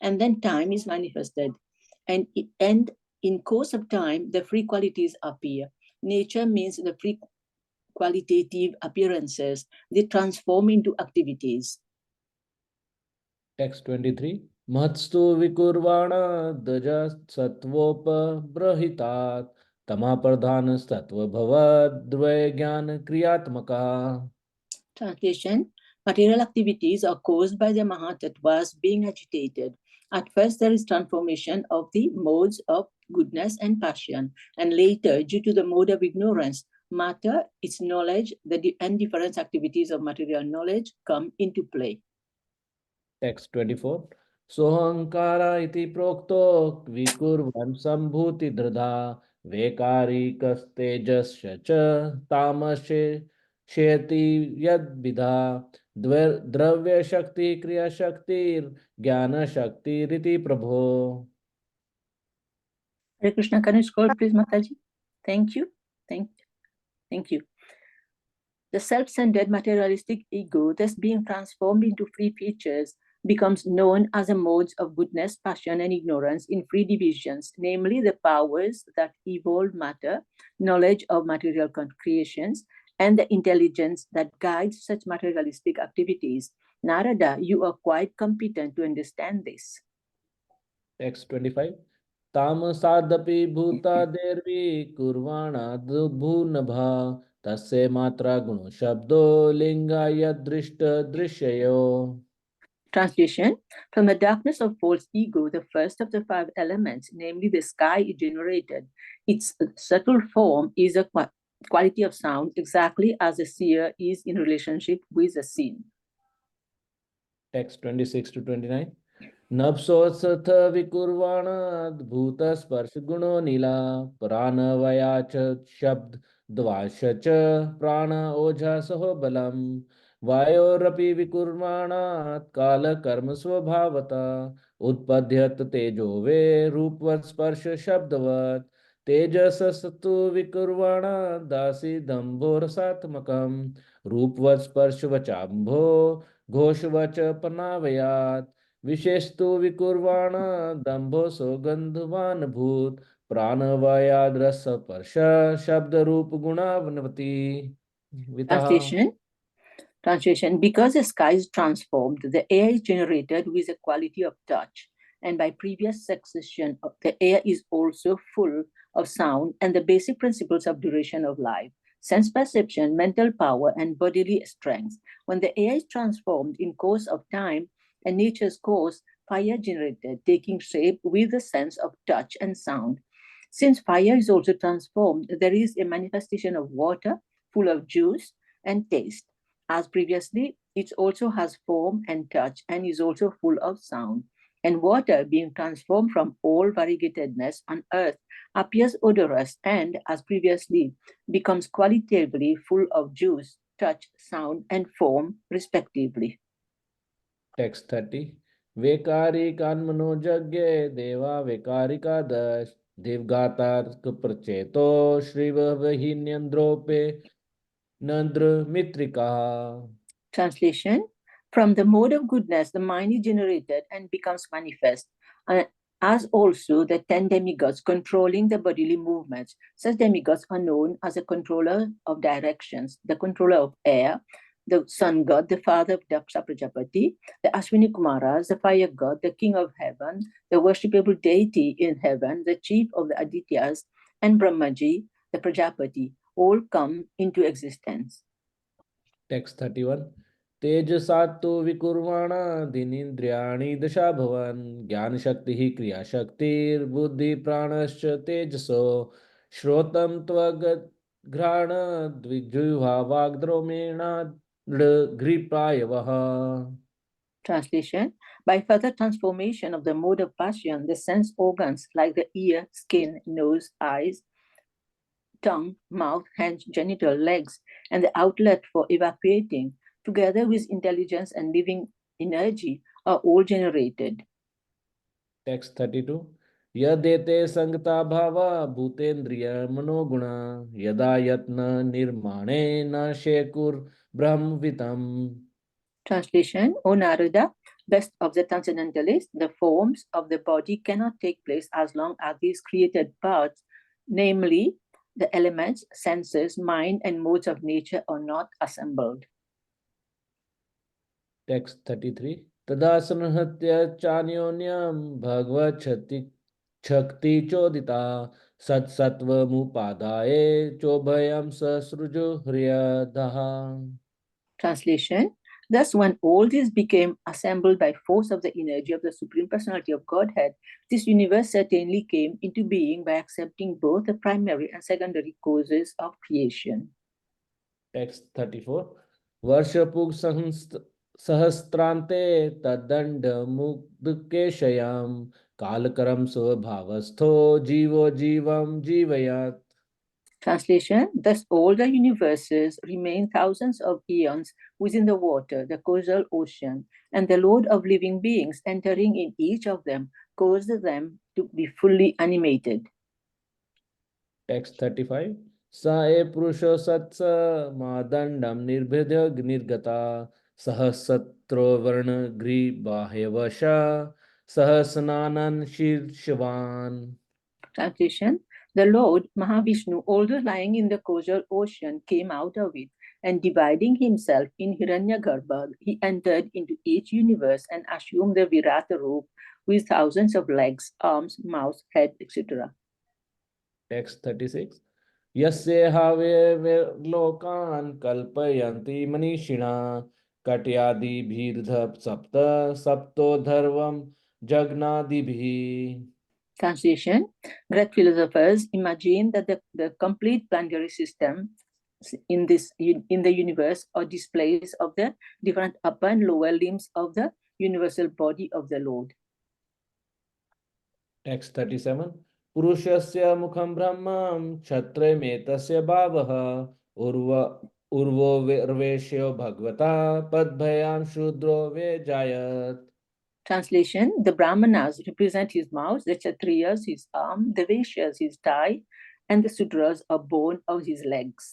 and then time is manifested. And in course of time, the free qualities appear. Nature means the free qualitative appearances. They transform into activities. Text 23. Matstu vikurvana daja sattvopabrahitat tamapardhan sattva bhavad dvaya jnana kriyatmaka. Translation: material activities are caused by the Mahatatvas being agitated. At first, there is transformation of the modes of goodness and passion, and later, due to the mode of ignorance, matter, its knowledge, and different activities of material knowledge come into play. Text 24. Sohankara iti prokto vikurvan sambhuti dradha vekarikastejasya cha tamashe sheti yad vidha dravya shakti kriya shaktir jnana shakti riti prabho. Hare Krishna, can you scroll, please, Mataji? Thank you. Thank you. The self-centered materialistic ego, thus being transformed into three features, becomes known as the modes of goodness, passion, and ignorance in three divisions, namely the powers that evolve matter, knowledge of material creations, and the intelligence that guides such materialistic activities. Narada, you are quite competent to understand this. Text 25. तामसादपि भूतादेर्वि कुर्वाणाद्भुनभा तस्य मात्रा गुणो शब्दो लिंगायदृष्ट दृश्ययो. Translation: from the darkness of false ego, the first of the five elements, namely the sky, is generated. Its subtle form is a quality of sound, exactly as a seer is in relationship with the seen. Text 26 to 29. नभसोत्सथ विकुर्वाणाद्भूत स्पर्श गुणो नीला प्राणवया च शब्द द्वाश च प्राण ओझा सहो बलम वायोरपि विकुर्वाणात् काल कर्म स्वभावता उत्पद्यत तेजो वे रूपवत् स्पर्श शब्दवत् तेजसस्तु विकुर्वाणा दासी दम्भोरसात्मकम् रूपवत् स्पर्श वचाम्भो घोषवच पनावयात् विशेषतु विकुर्वाण दंभो सौगंधवान भूत प्राणवायाद्रस स्पर्श शब्द रूप गुणावनवती वितः. Translation: because the sky is transformed, the air is generated with a quality of touch, and by previous succession, the air is also full of sound and the basic principles of duration of life, sense perception, mental power, and bodily strength. When the air is transformed in course of time and nature's course, fire generated, taking shape with the sense of touch and sound. Since fire is also transformed, there is a manifestation of water, full of juice and taste. As previously, it also has form and touch and is also full of sound. And water, being transformed from all variegatedness on earth, appears odorous and, as previously, becomes qualitatively full of juice, touch, sound, and form, respectively. Text 30. वेकारिकान्मनो यज्ञे देवा वेकारिकादश देवगातार्क प्रचेतो श्रीवहिन्यन्द्रोपे Nandra मित्रिका. Translation: from the mode of goodness, the mind is generated and becomes manifest, as also the 10 demigods controlling the bodily movements. Such demigods are known as the controller of directions, the controller of air, the sun god, the father of Daksha Prajapati, the Ashwini Kumaras, the fire god, the king of heaven, the worshipable deity in heaven, the chief of the Adityas, and Brahmaji, the Prajapati, all come into existence. Text 31. तेजसात्तु विकुर्वाणा दिनीन्द्रियाणि दशा भवन ज्ञान शक्ति ही क्रिया शक्तिर्बुद्धि प्राणश्च तेजसो श्रोतम त्वग्घ्राण द्विजुहा वाग्द्रोमेणा घृपायवः. Translation: by further transformation of the mode of passion, the sense organs like the ear, skin, nose, eyes, tongue, mouth, hands, genital, legs, and the outlet for evacuating, together with intelligence and living energy, are all generated. Text 32. यदेते संगता भावा भूतेन्द्रिय मनोगुण यदा यत्न निर्माणे न शेकुर ब्रह्मवितम. Translation: O Narada, Best of the transcendentalist, the forms of the body cannot take place as long as these created parts, namely the elements, senses, mind, and modes of nature are not assembled. Text 33. Tada samhatya chanyonyam bhagavad shakti chodita sat sattva mupadaye chobhayam sasrujo hriyadaha. Translation. Thus, when all this became assembled by force of the energy of the Supreme Personality of Godhead, this universe certainly came into being by accepting both the primary and secondary causes of creation. Text 34. Varshapug sahasrante tadand mukdkeshayam kalakaram svabhavastho jivo jivam jivayat. Translation. Thus, all the universes remain thousands of eons within the water, the causal ocean, and the Lord of living beings entering in each of them caused them to be fully animated. Text 35. Sa e purusho satsa madandam nirbhidya nirgata sahasatro varna gri bahyavasha sahasananan shirshavan. Translation. The Lord, Mahavishnu, although lying in the causal ocean, came out of it, and dividing himself in Hiranyagarbha, he entered into each universe and assumed the Virata roop with thousands of legs, arms, mouth, head, etc. Text 36. Yasya have lokan kalpayanti manishina katyadi bhirdha sapta sapto dharvam jagnadibhi. Translation. Great philosophers imagine that the complete planetary system in the universe are displays of the different upper and lower limbs of the universal body of the Lord. Text 37. Purushasya mukham brahmam kshatre metasya bhavah urvo virveshyo bhagavata padbhayam shudro vejayat. Translation. The Brahmanas represent his mouth, the Kshatriyas his arm, the Vaishyas his thigh, and the Sudras are bone of his legs.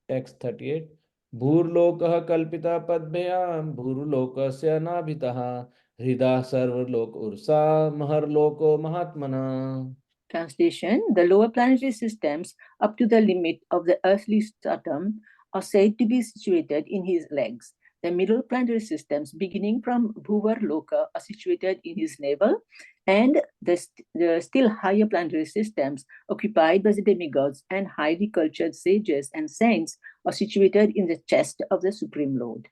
Text 38. Bhurlokah kalpita padbhyam bhurlokasya nabhitah hridah sarvalok ursa maharloko mahatmana. Translation. The lower planetary systems up to the limit of the earthly stratum are said to be situated in his legs. The middle planetary systems, beginning from Bhuvar Loka, are situated in his navel, and the still higher planetary systems, occupied by the demigods and highly cultured sages and saints, are situated in the chest of the Supreme Lord.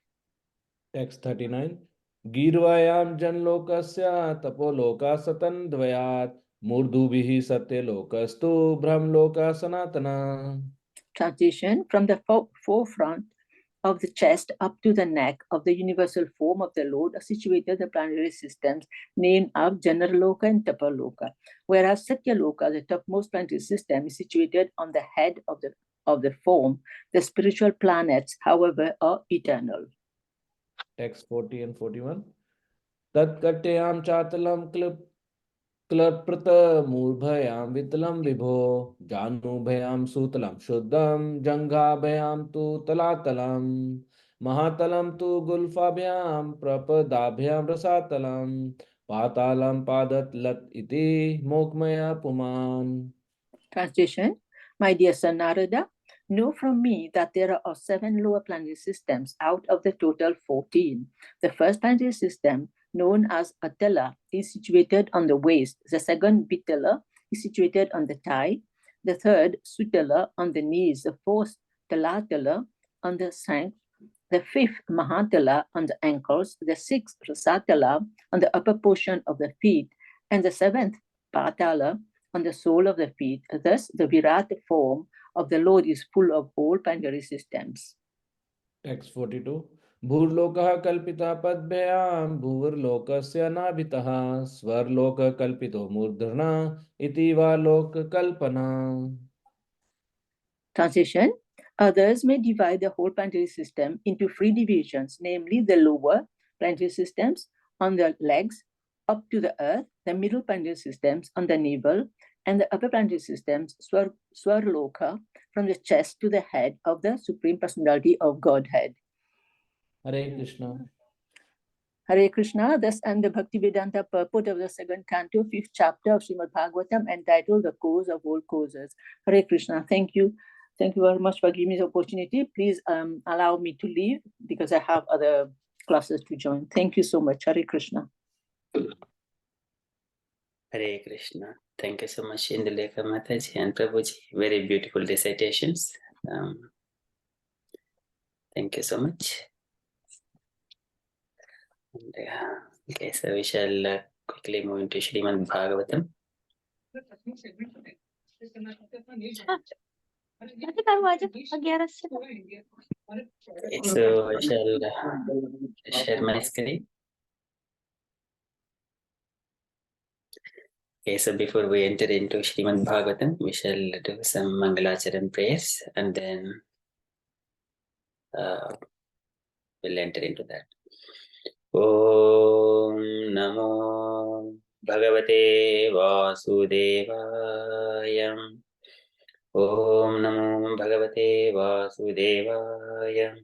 Text 39. Girvayam janlokasya tapoloka satandvayat murdubhihi satyalokastu brahmloka sanatana. Translation. From the forefront of the chest up to the neck of the universal form of the Lord are situated the planetary systems named as Janarloka and Tapaloka, whereas Satyaloka, the topmost planetary system, is situated on the head of the form. The spiritual planets, however, are eternal. Text 40 and 41. Tat katyam chatalam klapprata murbhayam vitalam vibho janubhayam sutalam shuddham janghabhayam tu talatalam mahatalam tu gulfabhyam prapadabhyam rasatalam patalam padat lat iti mokmaya puman. Translation. My dear son Narada, know from me that there are 7 lower planetary systems out of the total 14. The first planetary system, known as Atala, is situated on the waist. The second, Vitala, is situated on the thigh. The third, Sutala, on the knees. The fourth, Talatala, on the shank. The fifth, Mahatala, on the ankles. The sixth, Rasatala, on the upper portion of the feet. And the seventh, Patala, on the sole of the feet. Thus, the Virat form of the Lord is full of all planetary systems. Text 42. Bhurlokah kalpita padbhyam bhuvarlokasya nabhitah swarloka kalpito murdhana iti va loka kalpana. Translation. Others may divide the whole planetary system into 3 divisions, namely the lower planetary systems on the legs up to the earth, the middle planetary systems on the navel, and the upper planetary systems, Swarloka, from the chest to the head of the Supreme Personality of Godhead. Hare Krishna. Hare Krishna. Thus and the Bhaktivedanta purport of the second canto, 5th chapter of Srimad Bhagavatam, entitled The Cause of All Causes. Hare Krishna. Thank you. Thank you very much for giving me the opportunity. Please allow me to leave because I have other classes to join. Thank you so much. Hare Krishna. Hare Krishna. Thank you so much, Indulekha Mataji and Prabhuji. Very beautiful recitations. Thank you so much. And, okay, so we shall quickly move into Srimad Bhagavatam. Okay, so I shall share my screen. Okay, so before we enter into Srimad Bhagavatam, we shall do some Mangalacharan prayers and then we'll enter into that. Om Namo Bhagavate Vasudevaya. Om Namo Bhagavate Vasudevaya.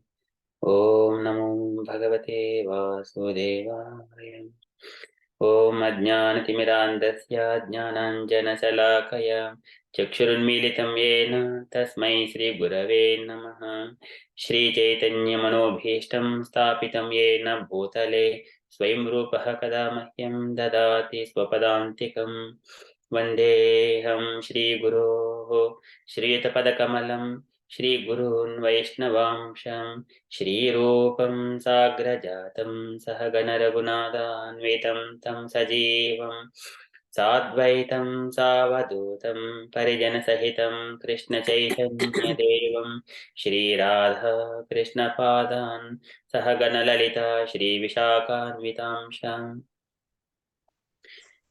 Om Namo Bhagavate Vasudevaya. Om Ajnanatimirandasya Jnananjanashalakaya Chakshurunmilitam Yena Tasmai Shri Gurave Namaha. Shri Chaitanya Manobhishtam Stapitam Yena Bhutale Swayam Rupaha Kada Mahyam Dadati Swapadantikam Vandeham Shri Guroho Shri Tapadakamalam Shri Gurun Vaishnavamsham Shri Rupam Sagrajatam Sahagana Raghunadanvitam Tam Sajivam Sadvaitam Savadutam Parijana Sahitam Krishna Chaitanya Devam Shri Radha Krishna Padan Sahagana Lalita Shri Vishakhanvitamsham.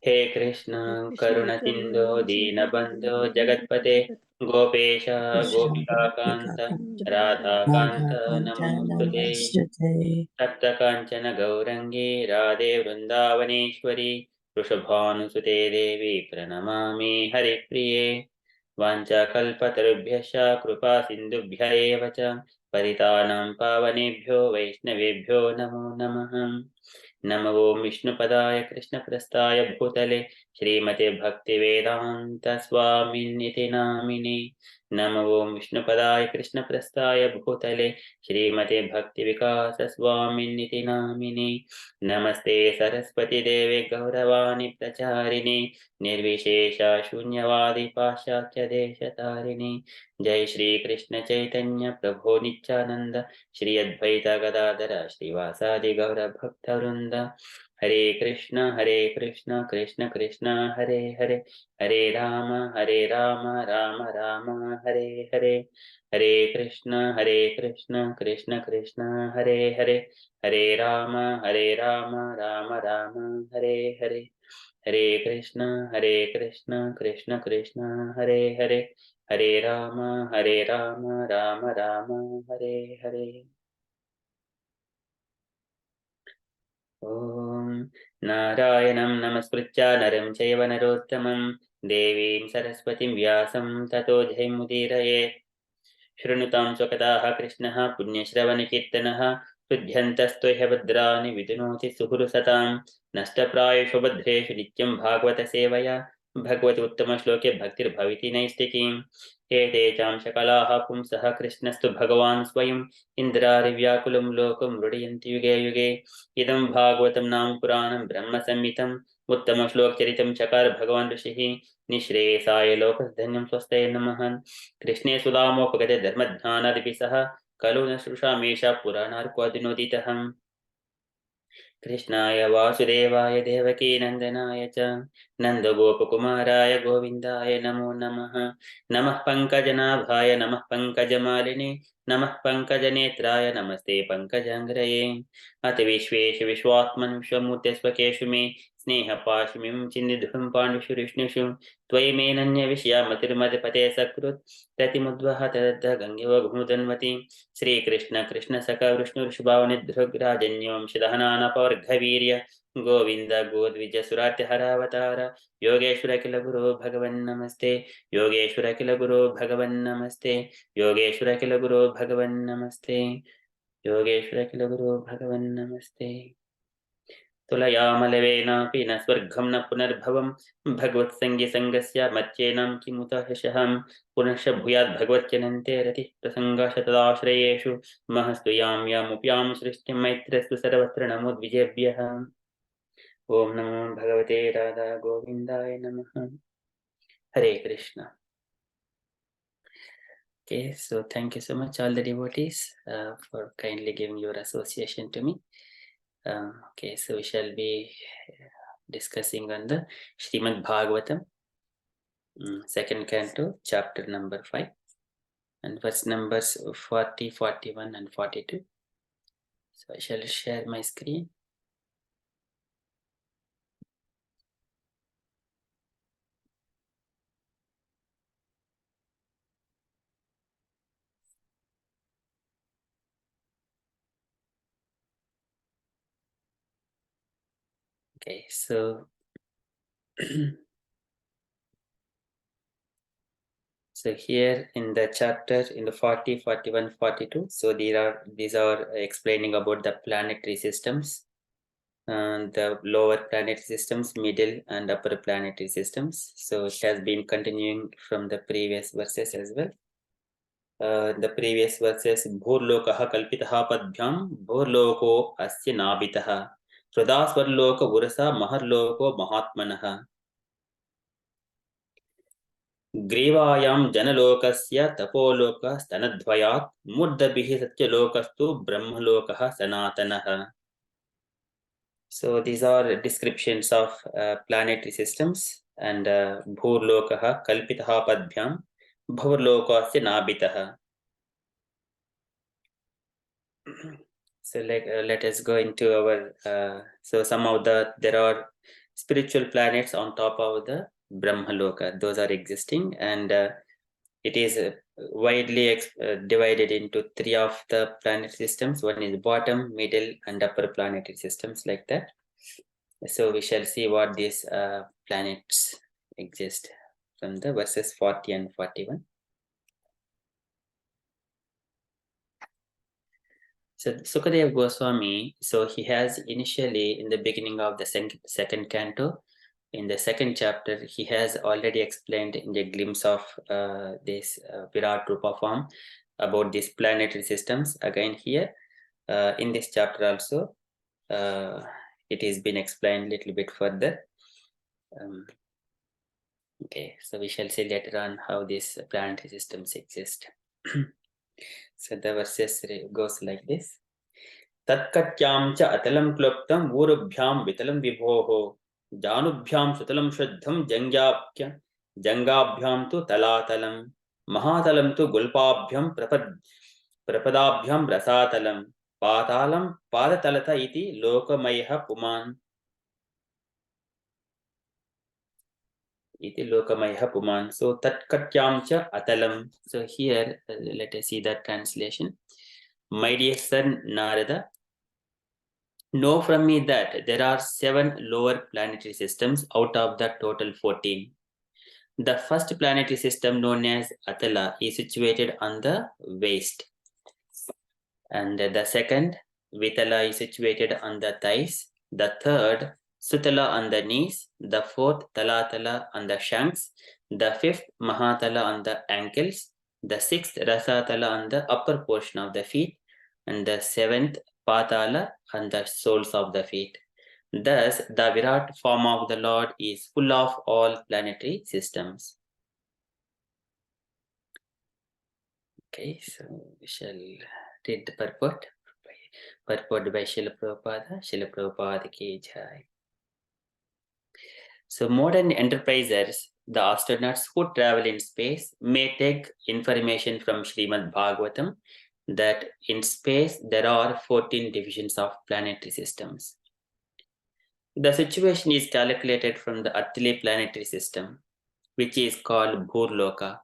He Krishna Karuna Sindhu Deenabandhu Jagatpate Gopesha Gopika Kanta Radha Kanta Namostute Tapta Kanchana Gaurangi Radhe Vrindavaneshwari Rushabhanusute Devi Pranamami Hari Priye Vancha Kalpatarubhyascha Krupa Sindhubhya eva cha Paritanam Pavanebhyo Vaishnavebhyo Namo Namaha. नमो विष्णुपदाय कृष्णप्रस्थाय भूतले श्रीमते भक्तिवेदान्त स्वामिनिति नामिने नमो विष्णुपदाय कृष्णप्रस्थाय भूतले श्रीमते भक्तिविकास स्वामिनिति नामिने नमस्ते सरस्वती देवे गौरवाणी प्रचारिणे निर्विशेष शून्यवादी पाश्चात्य देशतारिणे जय श्री कृष्ण चैतन्य प्रभो नित्यानंद श्री अद्वैत गदाधर श्रीवासादि गौर भक्तवृंद हरे कृष्ण कृष्ण कृष्ण हरे हरे हरे राम राम राम हरे हरे हरे कृष्ण कृष्ण कृष्ण हरे हरे हरे राम राम राम हरे हरे हरे कृष्ण कृष्ण कृष्ण हरे हरे हरे राम राम राम हरे हरे ओम नारायणं नमस्कृत्य नरं चैव नरोत्तमं देवीं सरस्वतीं व्यासं ततो जयमुदीरयेत् शृणुतां स्वकथाः कृष्णः पुण्यश्रवणकीर्तनः हृद्यन्तस्तो ह्यभद्राणि विदुनोति सुहृसतां नष्टप्रायेषु भद्रेषु नित्यं भागवतसेवया भगवति उत्तमश्लोके भक्तिर्भविति नैष्टिकीम् एते चां सकलाः पुंसः कृष्णस्तु भगवान् स्वयम् इन्द्रारिव्याकुलं लोकं मृडयन्ति युगे युगे इदं भागवतं नाम पुराणं ब्रह्मसंहितम् उत्तमश्लोकचरितं चकार भगवान् ऋषिः निःश्रेयसाय लोकधन्यं स्वस्ते नमः कृष्णे सुदामोपगते धर्मज्ञानादिभिः सह खलु न श्रुषामेषा पुराणार्कोऽधिनोदितः कृष्णाय वासुदेवाय देवकी नन्दनाय च नन्दगोपकुमाराय गोविन्दाय नमो नमः नमः पङ्कजनाभाय नमः पङ्कजमालिने नमः पङ्कजनेत्राय नमस्ते पङ्कजाङ्ग्रये अथ विश्वेश विश्वात्मन् विश्वमूर्ते स्वकेषु मे स्नेहपाशुमिं चिन्निधुं पाण्डुषु विष्णुषु त्वयि मेनन्यविषया मतिर्मदपते सकृत् ततिमुद्वह तदद्ध गङ्गेव श्रीकृष्ण कृष्ण सखा विष्णुर्षभावनिधृग्राजन्योंशदहनानपवर्गवीर्य गोविन्द गोद्विज सुरात्यहरावतार योगेश्वर किल गुरो भगवन्नमस्ते योगेश्वर किल गुरो भगवन्नमस्ते योगेश्वर किल गुरो भगवन्नमस्ते योगेश्वर किल गुरो भगवन्नमस्ते तुलयामलवेनापि न स्वर्गं न पुनर्भवं भगवत्सङ्गसङ्गस्य मच्चेनां किमुत यशहं पुनश्च भूयात् भगवत्यनन्ते रतिः प्रसङ्गाशतदाश्रयेषु महस्तु यां यामुप्यां सृष्टिं मैत्रस्तु सर्वत्र नमो द्विजेभ्यः ॐ नमो भगवते राधा गोविन्दाय नमः Hare Krishna. Okay, so thank you so much all the devotees for kindly giving your association to me. Okay, so we shall be discussing on the Srimad Bhagavatam, second canto, chapter number 5, and verse numbers 40, 41, and 42. So I shall share my screen. Okay, so so here in the chapter, in the 40, 41, 42, so these are explaining about the planetary systems, the lower planetary systems, middle and upper planetary systems. So it has been continuing from the previous verses as well. The previous verses, Bhurlokaha kalpitaha padbhyam Bhurloko asya nabitaha Hruda swarloka urasa maharloko mahatmanaha ग्रीवायां जनलोकस्य तपोलोकः स्तनद्वयात् मूर्धभिः सत्यलोकस्तु ब्रह्मलोकः सनातनः. So these are descriptions of planetary systems, and Bhurlokah kalpitah padbhyam Bhurlokasya nabitah. So let us go into our so some of there are spiritual planets on top of the Brahmaloka. Those are existing, and it is widely divided into 3 of the planetary systems. One is bottom, middle, and upper planetary systems, like that. So we shall see what these planets exist from the verses 40 and 41. So Sukadeva Goswami, so he has initially in the beginning of the second canto, in the second chapter, he has already explained in a glimpse of this Virat Rupa form about these planetary systems. Again here, in this chapter also, it has been explained a little bit further. Okay, so we shall see later on how these planetary systems exist. So the verses goes like this. Tatkatyam cha atalam kluptam urubhyam vitalam vibhoho janubhyam sutalam shuddham jangabhyam tu talatalam mahatalam tu gulpabhyam prapadabhyam rasatalam patalam padatalata iti lokamayha puman iti lokamayha puman. So tatkatyam cha atalam. So here let us see that translation. My dear son Narada, know from me that there are 7 lower planetary systems out of the total 14. The first planetary system, known as Atala, is situated on the waist. And the second, Vitala, is situated on the thighs. The third, Sutala, on the knees. The fourth, Talatala, on the shanks. The fifth, Mahatala, on the ankles. The sixth, Rasatala, on the upper portion of the feet. And the seventh, Patala, on the soles of the feet. Thus, the Virat form of the Lord is full of all planetary systems. Okay, so we shall read the purport. Purport by Srila Prabhupada. Srila Prabhupada ki jai. So modern enterprisers, the astronauts who travel in space, may take information from Srimad Bhagavatam that in space there are 14 divisions of planetary systems. The situation is calculated from the Atli planetary system, which is called Bhurloka.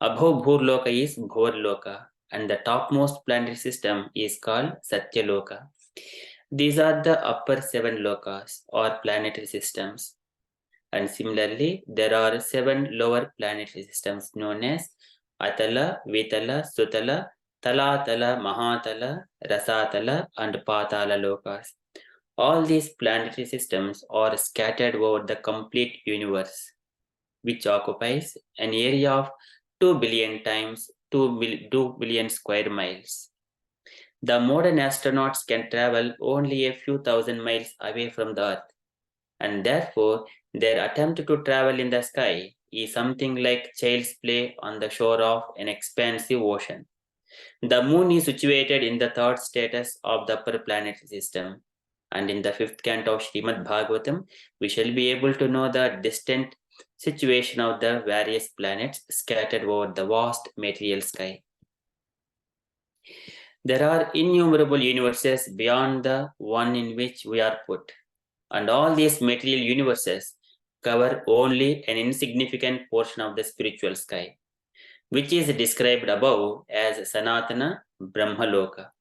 Above Bhurloka is Bhurloka, and the topmost planetary system is called Satyaloka. These are the upper 7 lokas or planetary systems. And similarly, there are 7 lower planetary systems known as Atala, Vitala, Sutala, Talatala, Mahatala, Rasatala, and Patala lokas. All these planetary systems are scattered over the complete universe, which occupies an area of 2 billion times 2 billion square miles. The modern astronauts can travel only a few thousand miles away from the Earth, and therefore their attempt to travel in the sky is something like child's play on the shore of an expansive ocean. The moon is situated in the third status of the upper planetary system, and in the fifth canto of Srimad Bhagavatam, we shall be able to know the distant situation of the various planets scattered over the vast material sky. There are innumerable universes beyond the one in which we are put, and all these material universes cover only an insignificant portion of the spiritual sky, which is described above as Sanatana Brahmaloka.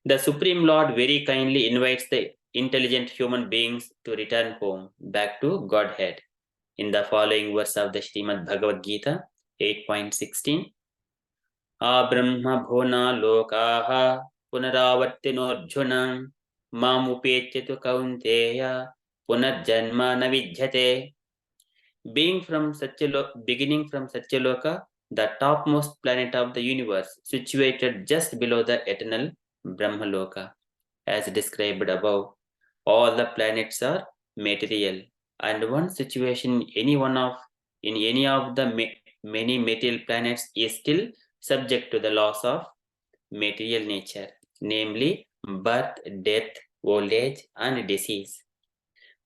The Supreme Lord very kindly invites the intelligent human beings to return home, back to Godhead, in the following verse of the Srimad Bhagavad Gita 8.16. Abrahma bhona lokaha punaravartinorjunam mamupechyatu kaunteya punarjanma na vidyate. Beginning from Satyaloka, the topmost planet of the universe, situated just below the eternal Brahmaloka, as described above, all the planets are material, and one situation in any of the many material planets is still subject to the laws of material nature, namely birth, death, old age, and disease.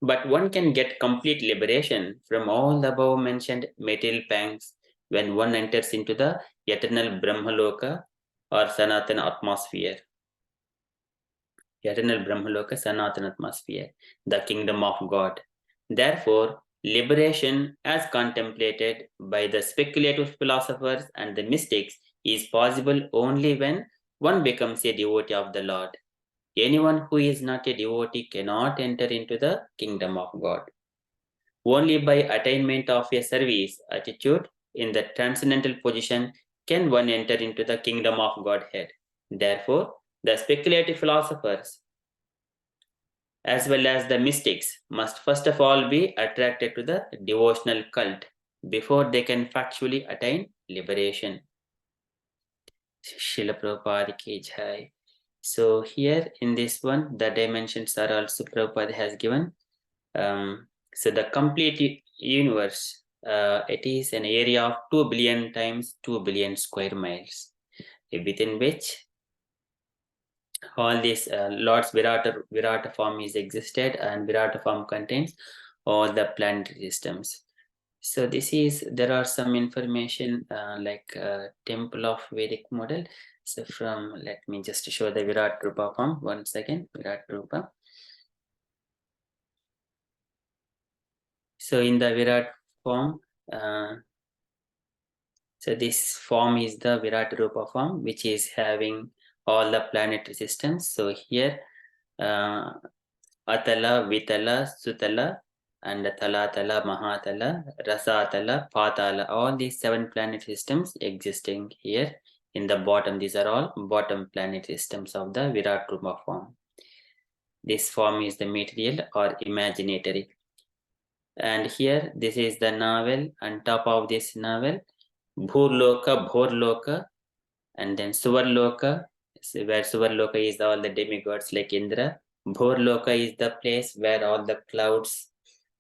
But one can get complete liberation from all the above mentioned material pangs when one enters into the eternal Brahmaloka or Sanatana atmosphere. Eternal Brahmaloka, Sanatana atmosphere, the kingdom of God. Therefore, liberation as contemplated by the speculative philosophers and the mystics is possible only when one becomes a devotee of the Lord. Anyone who is not a devotee cannot enter into the kingdom of God. Only by attainment of a service attitude in the transcendental position can one enter into the kingdom of Godhead. Therefore, the speculative philosophers as well as the mystics must first of all be attracted to the devotional cult before they can factually attain liberation. Srila Prabhupada ki jai. So here in this one, the dimensions are also Prabhupada has given. So the complete universe, it is an area of 2 billion times 2 billion square miles, within which all these Lord's Virata form is existed, and Virata form contains all the planetary systems. So there are some information like Temple of Vedic model. So let me just show the Virat Rupa form once again, Virat Rupa. So in the Virat form, so this form is the Virat Rupa form, which is having all the planetary systems. So here, Atala, Vitala, Sutala, and Talatala, Mahatala, Rasatala, Patala, all these 7 planet systems existing here in the bottom. These are all bottom planet systems of the Virat Rupa form. This form is the material or imaginary. And here, this is the navel. On top of this navel, Bhurloka, Bhorloka, and then Suvarloka, where Suvarloka is all the demigods like Indra. Bhorloka is the place where all the clouds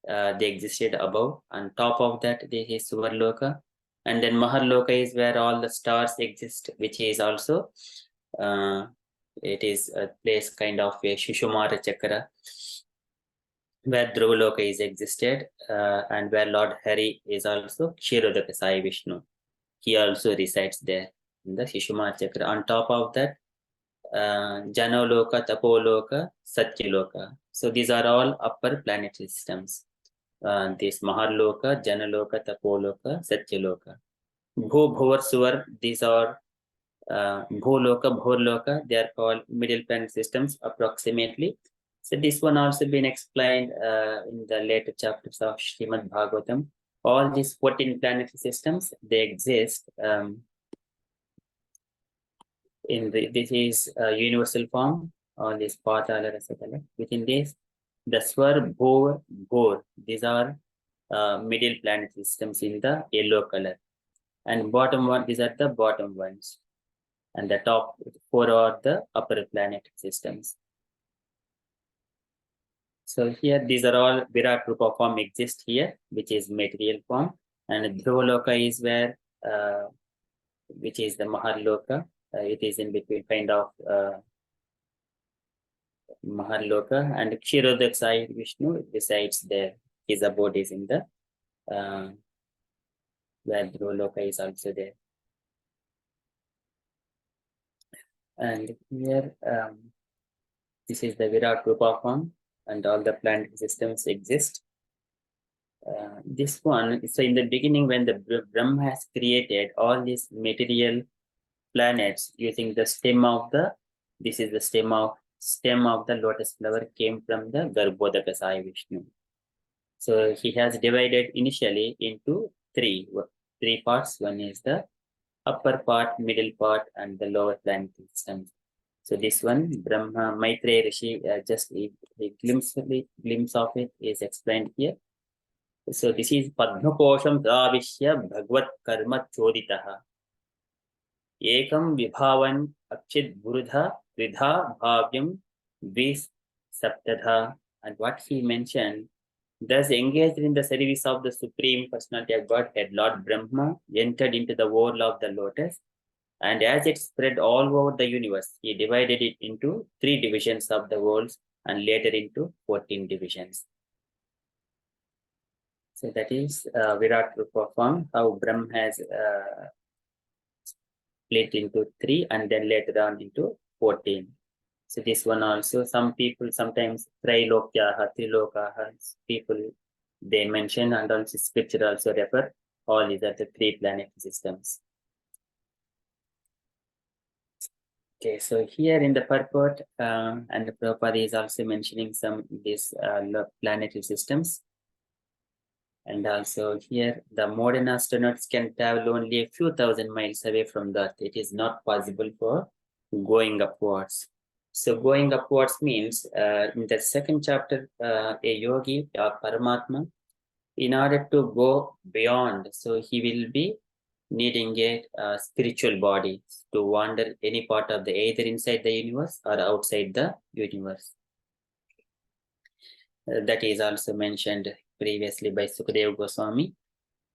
they existed above. On top of that, this is Suvarloka. And then Maharloka is where all the stars exist, which is also it is a place kind of a Shushumara Chakra, where Dhruvaloka is existed, and where Lord Hari is also Kshirodaka Sai Vishnu. He also resides there in the Shishumara Chakra. On top of that, Janaloka, Tapoloka, Satyaloka. So these are all upper planetary systems. This Maharloka, Janaloka, Tapoloka, Satyaloka. Bhu, Bhuvar, Suvar, these are Bhuloka, Bhurloka, they are called middle planet systems approximately. So this one also been explained in the later chapters of Srimad Bhagavatam. All these 14 planetary systems, they exist this is a universal form, all these Patala, Rasatala. Within this, the Swar, Bhor, Bhor, these are middle planet systems in the yellow color. And bottom one, these are the bottom ones. And the top 4 are the upper planet systems. So here, these are all Virat Rupa form exist here, which is material form. And Dhruvaloka is where, which is the Maharloka. It is in between kind of Maharloka, and Kshirodak side Vishnu resides there. His abode is in the where Dhruvaloka is also there. And here, this is the Virat Rupa form, and all the planet systems exist. This one, so in the beginning, when the Brahma has created all these material planets using the stem of the, this is the stem of the lotus flower came from the Garbhodaka Sai Vishnu. So he has divided initially into three parts. One is the upper part, middle part, and the lower planet systems. So this one, Brahma Maitreya Rishi, just a glimpse of it is explained here. So this is Padmakosham Dravishya Bhagvat Karma Choditaha. Ekam Vibhavan Akshit Burudha Ridha Bhavyam Vis Saptadha. And what he mentioned, thus engaged in the service of the Supreme Personality of Godhead, Lord Brahma entered into the world of the lotus, and as it spread all over the universe, he divided it into 3 divisions of the worlds and later into 14 divisions. So that is Virat Rupa form, how Brahma has split into 3 and then later on into 14. So this one also, some people sometimes Trilokyaha, Trilokaha, people they mention, and also scripture also refer, all these are the 3 planet systems. Okay, so here in the purport, and the Prabhupada is also mentioning some these planetary systems. And also here, the modern astronauts can travel only a few thousand miles away from the Earth. It is not possible for going upwards. So going upwards means, in the second chapter, a yogi or Paramatma, in order to go beyond, so he will be needing a spiritual body to wander any part of the, either inside the universe or outside the universe. That is also mentioned previously by Sukadeva Goswami.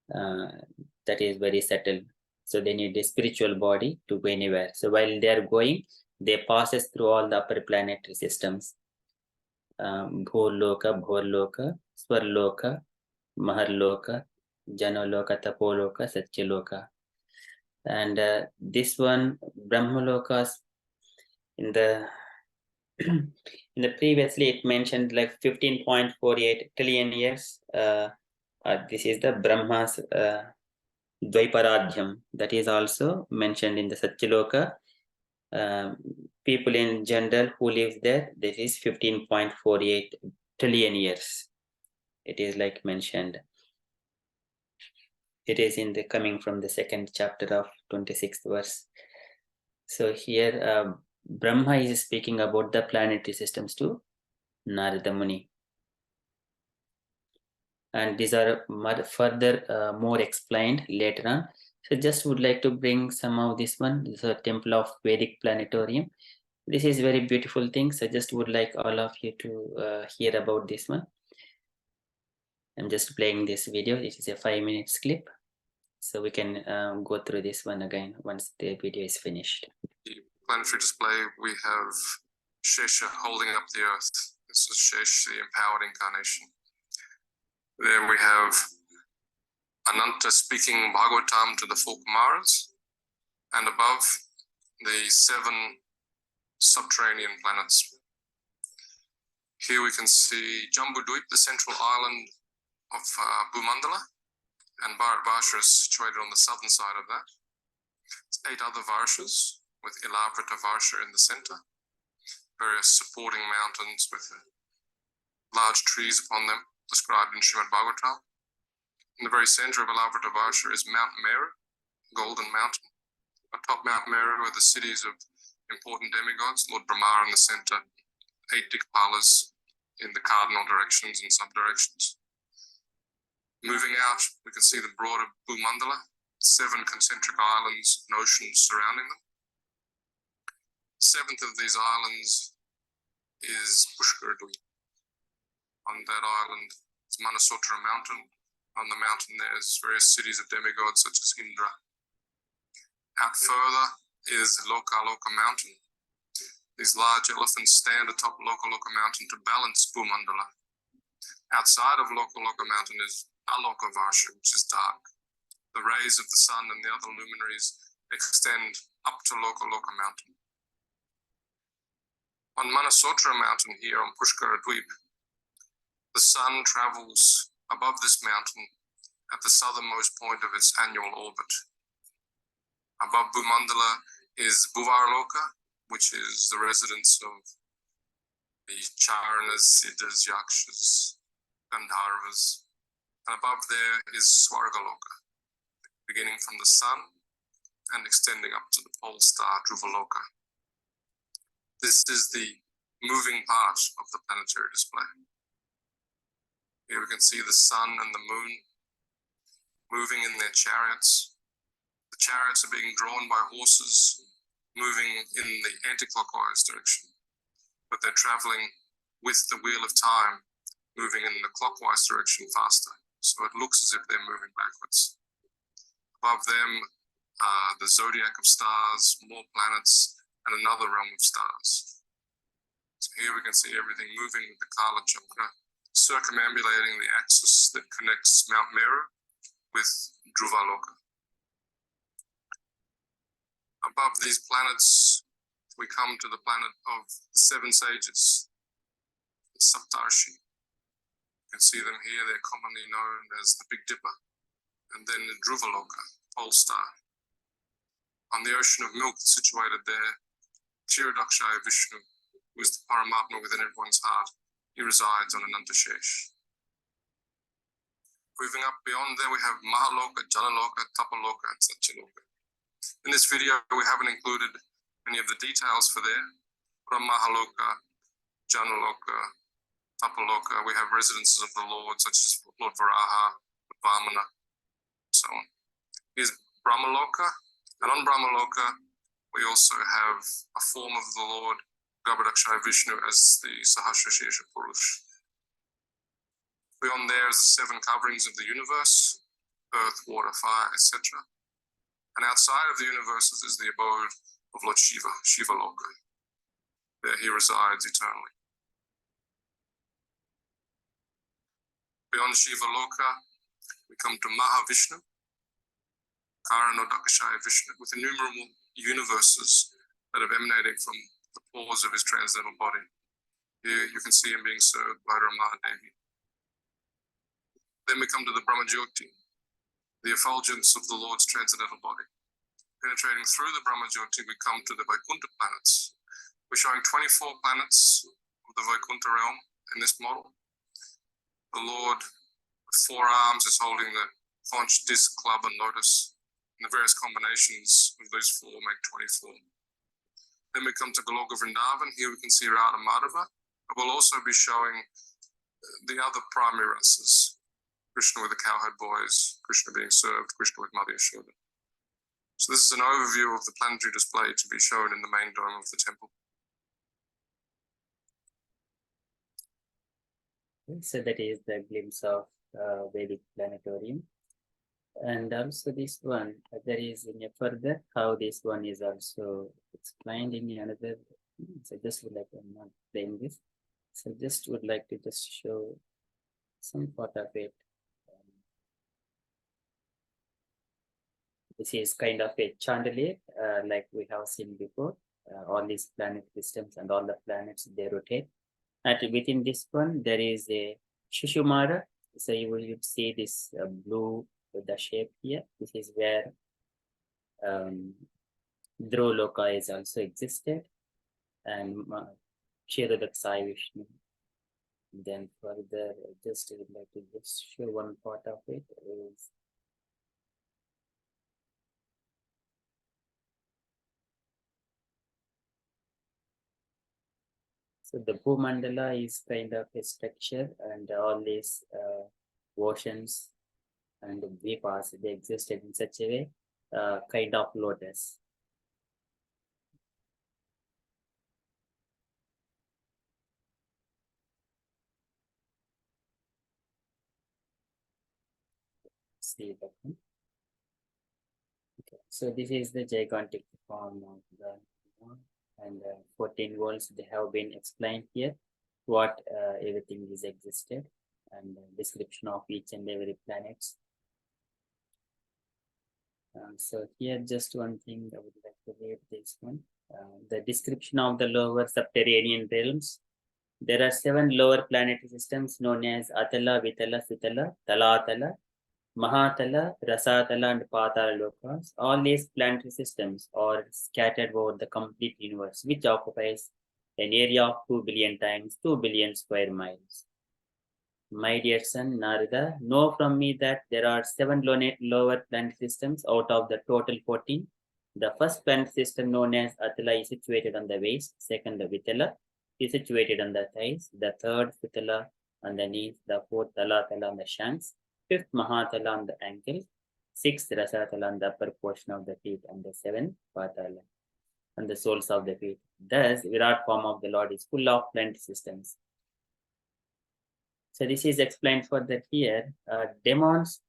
That is very subtle. So they need a spiritual body to go anywhere. So while they are going, they passes through all the upper planetary systems. Bhurloka, Bhorloka, Swarloka, Maharloka, Janoloka, Tapoloka, Satyaloka. And this one, Brahmalokas, in the in the previously it mentioned like 15.48 trillion years. This is the Brahma's Dvaiparadhyam. That is also mentioned in the Satyaloka. People in general who live there, this is 15.48 trillion years. It is like mentioned. It is in the coming from the second chapter of 26th verse. So here Brahma is speaking about the planetary systems to Narada Muni. And these are further more explained later on. So just would like to bring some of this one. This is a temple of Vedic planetarium. This is very beautiful thing. So just would like all of you to hear about this one. I'm just playing this video. It is a 5-minute clip. So we can go through this one again once the video is finished. The planetary display, we have Shesha holding up the earth. This is Shesha, the empowered incarnation. Then we have Ananta speaking Bhagavatam to the 4 Kumaras, and above the 7 subterranean planets. Here we can see Jambudvip, the central island of Bhumandala, and Bharat Varsha is situated on the southern side of that. It's 8 other Varshas with Ilavrita Varsha in the center, various supporting mountains with large trees upon them, described in Srimad Bhagavatam. In the very center of Ilavrita Varsha is Mount Meru, Golden Mountain. Atop Mount Meru are the cities of important demigods, Lord Brahma in the center, 8 Dikpalas in the cardinal directions and sub-directions. Moving out, we can see the broader Bhumandala, 7 concentric islands and oceans surrounding them. 7th of these islands is Pushkara Dweep. On that island is Manasotra mountain. On the mountain there is various cities of demigods such as Indra. Out further is Loka Loka mountain. These large elephants stand atop Loka Loka mountain to balance Bhumandala. Outside of Loka Loka mountain is Aloka Varsha, which is dark. The rays of the sun and the other luminaries extend up to Loka Loka mountain. On Manasotra mountain here on Pushkara Dweep, the sun travels above this mountain at the southernmost point of its annual orbit. Above Bhumandala is Bhuvarloka, which is the residence of the Charanas, Siddhas, Yakshas, Gandharvas. And above there is Swargaloka, beginning from the sun and extending up to the pole star Dhruvaloka. This is the moving part of the planetary display. Here we can see the sun and the moon moving in their chariots. The chariots are being drawn by horses moving in the anti-clockwise direction, but they're traveling with the wheel of time moving in the clockwise direction faster. So it looks as if they're moving backwards. Above them are the zodiac of stars, more planets, and another realm of stars. So here we can see everything moving with the Kala Chakra, circumambulating the axis that connects Mount Meru with Dhruvaloka. Above these planets, we come to the planet of the 7 sages, the Saptarshi. You can see them here, they're commonly known as the Big Dipper, and then the Dhruvaloka, pole star. On the ocean of milk situated there, Kshirodakshaya Vishnu, who is the Paramatma within everyone's heart, he resides on Anantashesh. Moving up beyond there, we have Mahaloka, Jalaloka, Tapaloka, and Satyaloka. In this video, we haven't included any of the details for there. From Mahaloka, Janaloka, Tapaloka, we have residences of the Lord, such as Lord Varaha, Vamana, and so on. Here's Brahmaloka, and on Brahmaloka, we also have a form of the Lord Garbhodakshaya Vishnu as the Sahasrashesha Purush. Beyond there is the 7 coverings of the universe, earth, water, fire, etc. And outside of the universes is the abode of Lord Shiva, Shiva Loka. There he resides eternally. Beyond Shiva Loka, we come to Mahavishnu, Karanodakashaya Vishnu, with innumerable universes that have emanated from the pores of his transcendental body. Here you can see him being served by Ramadevi. Then we come to the Brahmajyoti, the effulgence of the Lord's transcendental body. Penetrating through the Brahmajyoti, we come to the Vaikuntha planets. We're showing 24 planets of the Vaikuntha realm in this model. The Lord with 4 arms is holding the conch, disc, club, and lotus. And the various combinations of those 4 make 24. Then we come to Goloka Vrindavan. Here we can see Radha Madhava. We'll also be showing the other primary races. Krishna with the cowherd boys, Krishna being served, Krishna with Mother Yashoda. So this is an overview of the planetary display to be shown in the main dome of the temple. So that is the glimpse of Vedic planetarium. And also this one, there is in a further how this one is also explained in another. So just would like, I'm not playing this. So just would like to just show some part of it. This is kind of a chandelier, like we have seen before. All these planet systems and all the planets, they rotate. And within this one, there is a Shishumara. So you will see this blue with the shape here. This is where Dhruvaloka is also existed. And Kshirodakshaya Vishnu. Then further, just would like to just show one part of it is So the Bhumandala is kind of a structure, and all these oceans and dvipas, they existed in such a way, kind of lotus. See that one. Okay, so this is the gigantic form of the and 14 worlds, they have been explained here, what everything is existed, and description of each and every planets. So here just one thing I would like to read this one. The description of the lower subterranean realms. There are 7 lower planetary systems known as Atala, Vitala, Sutala, Talatala, Mahatala, Rasatala, and Patala Lokas. All these planetary systems are scattered over the complete universe, which occupies an area of 2 billion times 2 billion square miles. My dear son Narada, know from me that there are 7 lower planet systems out of the total 14. The first planet system, known as Atala, is situated on the waist. Second, the Vitala is situated on the thighs. The third, Sutala, on the knees. The fourth, Talatala, on the shanks. Fifth, Mahatala, on the ankle. Sixth, Rasatala, on the upper portion of the feet. And the seventh, Patala, on the soles of the feet. Thus, Virat form of the Lord is full of planet systems. So this is explained further here. Demons.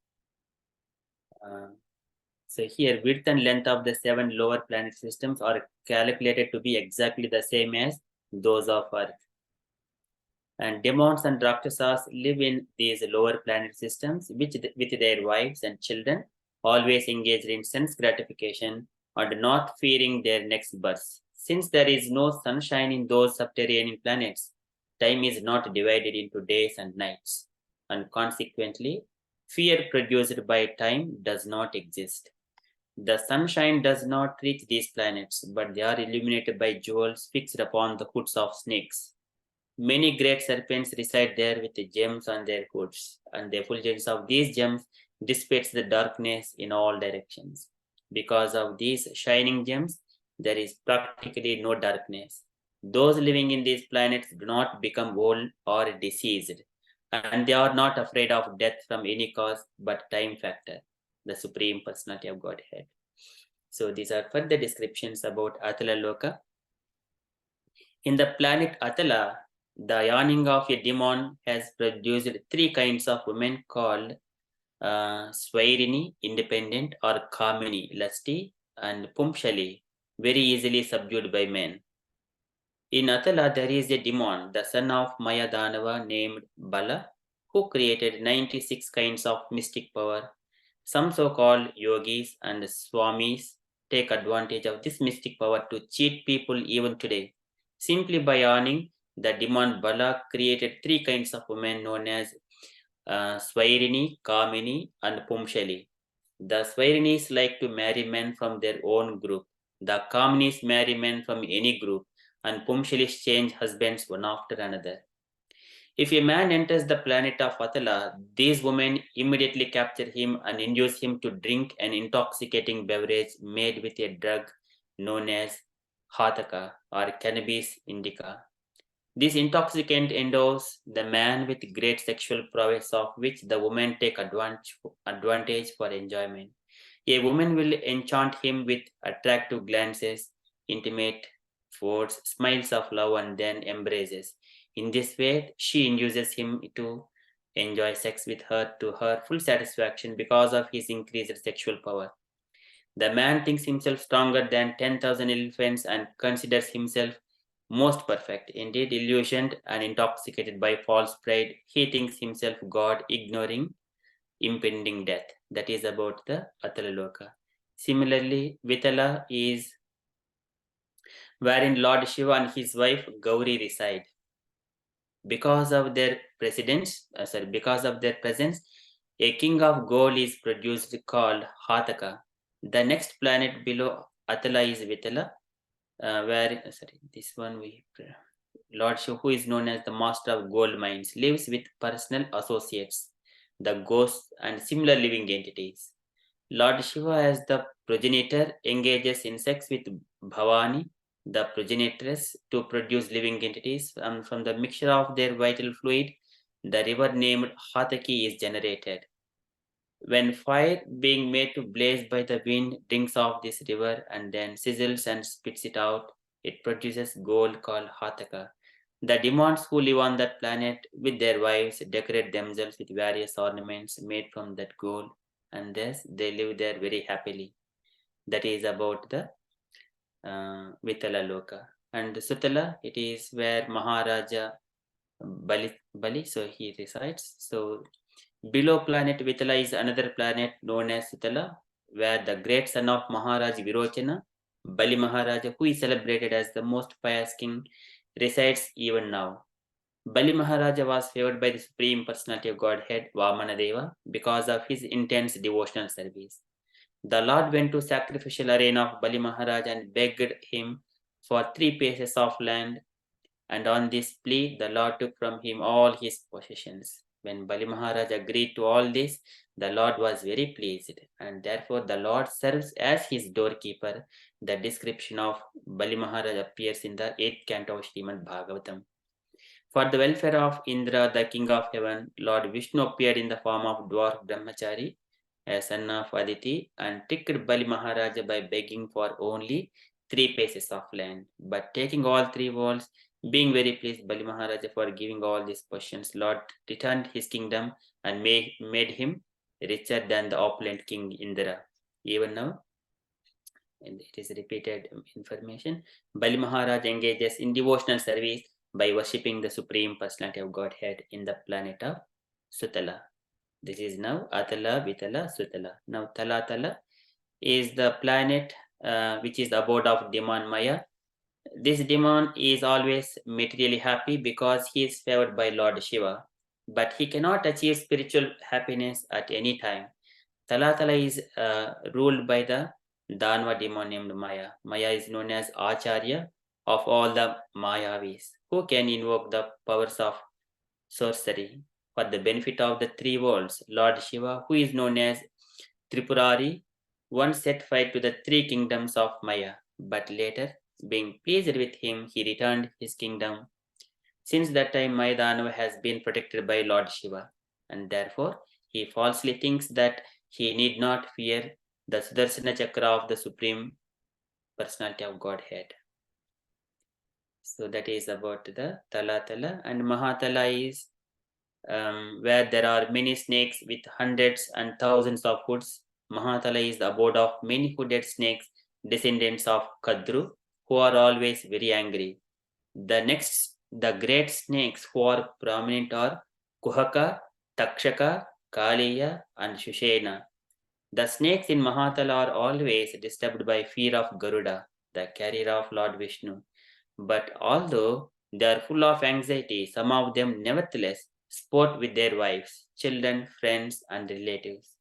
So here, width and length of the 7 lower planet systems are calculated to be exactly the same as those of Earth. And demons and rakshasas live in these lower planet systems, which with their wives and children, always engaged in sense gratification and not fearing their next birth. Since there is no sunshine in those subterranean planets, time is not divided into days and nights, and consequently, fear produced by time does not exist. The sunshine does not reach these planets, but they are illuminated by jewels fixed upon the hoods of snakes. Many great serpents reside there with the gems on their hoods, and the effulgence of these gems dissipates the darkness in all directions. Because of these shining gems, there is practically no darkness. Those living in these planets do not become old or diseased, and they are not afraid of death from any cause but time factor, the Supreme Personality of Godhead. So these are further descriptions about Atala Loka. In the planet Atala, the yawning of a demon has produced 3 kinds of women called Swairini, independent, or Kamini, lusty, and Pumshali, very easily subdued by men. In Atala, there is a demon, the son of Maya Danava, named Bala, who created 96 kinds of mystic power. Some so-called yogis and swamis take advantage of this mystic power to cheat people even today. Simply by yawning, the demon Bala created 3 kinds of women known as Swairini, Kamini, and Pumshali. The Swairinis like to marry men from their own group. The Kaminis marry men from any group, and Pumshalis change husbands one after another. If a man enters the planet of Atala, these women immediately capture him and induce him to drink an intoxicating beverage made with a drug known as Hataka or cannabis indica. This intoxicant endows the man with great sexual prowess, of which the women take advantage for enjoyment. A woman will enchant him with attractive glances, intimate words, smiles of love, and then embraces. In this way, she induces him to enjoy sex with her to her full satisfaction because of his increased sexual power. The man thinks himself stronger than 10,000 elephants and considers himself most perfect. Indeed, illusioned and intoxicated by false pride, he thinks himself God, ignoring impending death. That is about the Atala Loka. Similarly, Vitala is wherein Lord Shiva and his wife Gauri reside. Because of their presence, a king of gold is produced called Hataka. The next planet below Atala is Vitala, Lord Shiva, who is known as the master of gold mines, lives with personal associates, the ghosts and similar living entities. Lord Shiva, as the progenitor, engages in sex with Bhavani, the progenitors to produce living entities, and from the mixture of their vital fluid, the river named Hataki is generated. When fire being made to blaze by the wind drinks off this river and then sizzles and spits it out, it produces gold called Hataka. The demons who live on that planet with their wives decorate themselves with various ornaments made from that gold, and thus they live there very happily. That is about the Vitala Loka. And Sutala, it is where Maharaja Bali, so he resides. So below planet Vitala is another planet known as Sutala, where the great son of Maharaj Virochana, Bali Maharaja, who is celebrated as the most pious king, resides even now. Bali Maharaja was favored by the Supreme Personality of Godhead, Vamanadeva, because of his intense devotional service. The Lord went to sacrificial arena of Bali Maharaj and begged him for 3 paces of land, and on this plea, the Lord took from him all his possessions. When Bali Maharaj agreed to all this, the Lord was very pleased, and therefore the Lord serves as his doorkeeper. The description of Bali Maharaj appears in the 8th canto of Srimad Bhagavatam. For the welfare of Indra, the king of heaven, Lord Vishnu appeared in the form of dwarf Brahmachari, a son of Aditi, and tricked Bali Maharaja by begging for only 3 paces of land. But taking all 3 worlds, being very pleased Bali Maharaja for giving all these possessions, Lord returned his kingdom and made him richer than the opulent king Indra. Even now, and it is repeated information, Bali Maharaj engages in devotional service by worshipping the Supreme Personality of Godhead in the planet of Sutala. This is now Atala, Vitala, Sutala. Now Talatala is the planet which is the abode of demon Maya. This demon is always materially happy because he is favored by Lord Shiva, but he cannot achieve spiritual happiness at any time. Talatala is ruled by the Danva demon named Maya. Maya is known as Acharya of all the Mayavis, who can invoke the powers of sorcery for the benefit of the 3 worlds. Lord Shiva, who is known as Tripurari, once set fire to the 3 kingdoms of Maya, but later, being pleased with him, he returned his kingdom. Since that time, Mayadanava has been protected by Lord Shiva, and therefore he falsely thinks that he need not fear the Sudarsana Chakra of the Supreme Personality of Godhead. So that is about the Talatala, and Mahatala is where there are many snakes with hundreds and thousands of hoods. Mahatala is the abode of many hooded snakes, descendants of Kadru, who are always very angry. The great snakes who are prominent are Kuhaka, Takshaka, Kaliya, and Shushena. The snakes in Mahatala are always disturbed by fear of Garuda, the carrier of Lord Vishnu. But although they are full of anxiety, some of them nevertheless sport with their wives, children, friends, and relatives.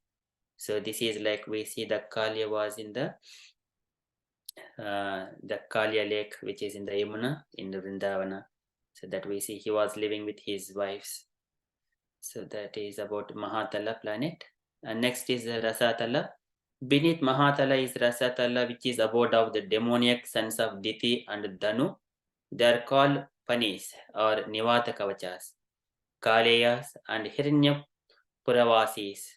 So this is like we see the Kaliya was in the Kaliya lake, which is in the Yamuna in the Vrindavana. So that we see he was living with his wives. So that is about Mahatala planet. And next is Rasatala. Beneath Mahatala is Rasatala, which is abode of the demoniac sons of Diti and Danu. They are called Panis or Nivata Kavachas, Kaleyas, and Hiranyapuravasis.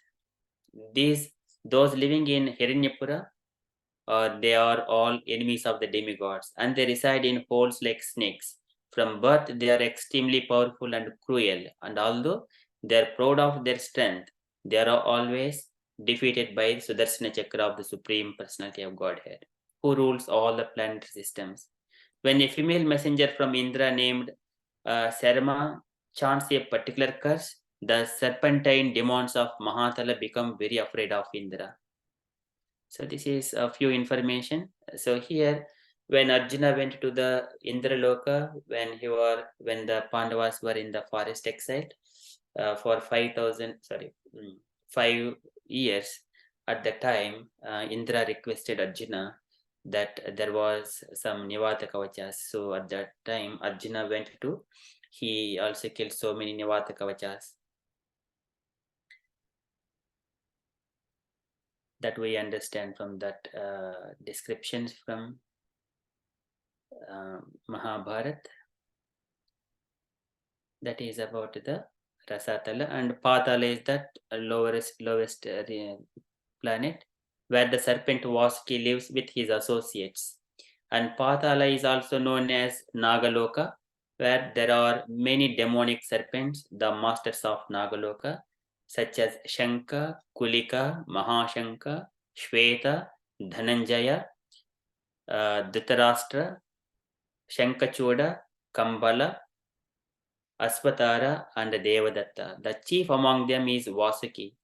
Those living in Hiranyapura, they are all enemies of the demigods, and they reside in holes like snakes. From birth, they are extremely powerful and cruel, and although they are proud of their strength, they are always defeated by the Sudarsana Chakra of the Supreme Personality of Godhead, who rules all the planetary systems. When a female messenger from Indra named Sarma chants a particular curse, the serpentine demons of Mahatala become very afraid of Indra. So this is a few information. So here, when Arjuna went to the Indraloka, when the Pandavas were in the forest exile for 5 years, at the time, Indra requested Arjuna that there was some Nivata Kavachas. So at that time, Arjuna went to, he also killed so many Nivata Kavachas. That we understand from that descriptions from Mahabharat. That is about the Rasatala, and Patala is that lowest planet where the serpent Vasuki lives with his associates. And Patala is also known as Nagaloka, where there are many demonic serpents, the masters of Nagaloka, such as Shanka, Kulika, Mahashanka, Shweta, Dhananjaya, Dhritarashtra, Shankachoda, Kambala, Asvatara, and Devadatta. The chief among them is Vasuki.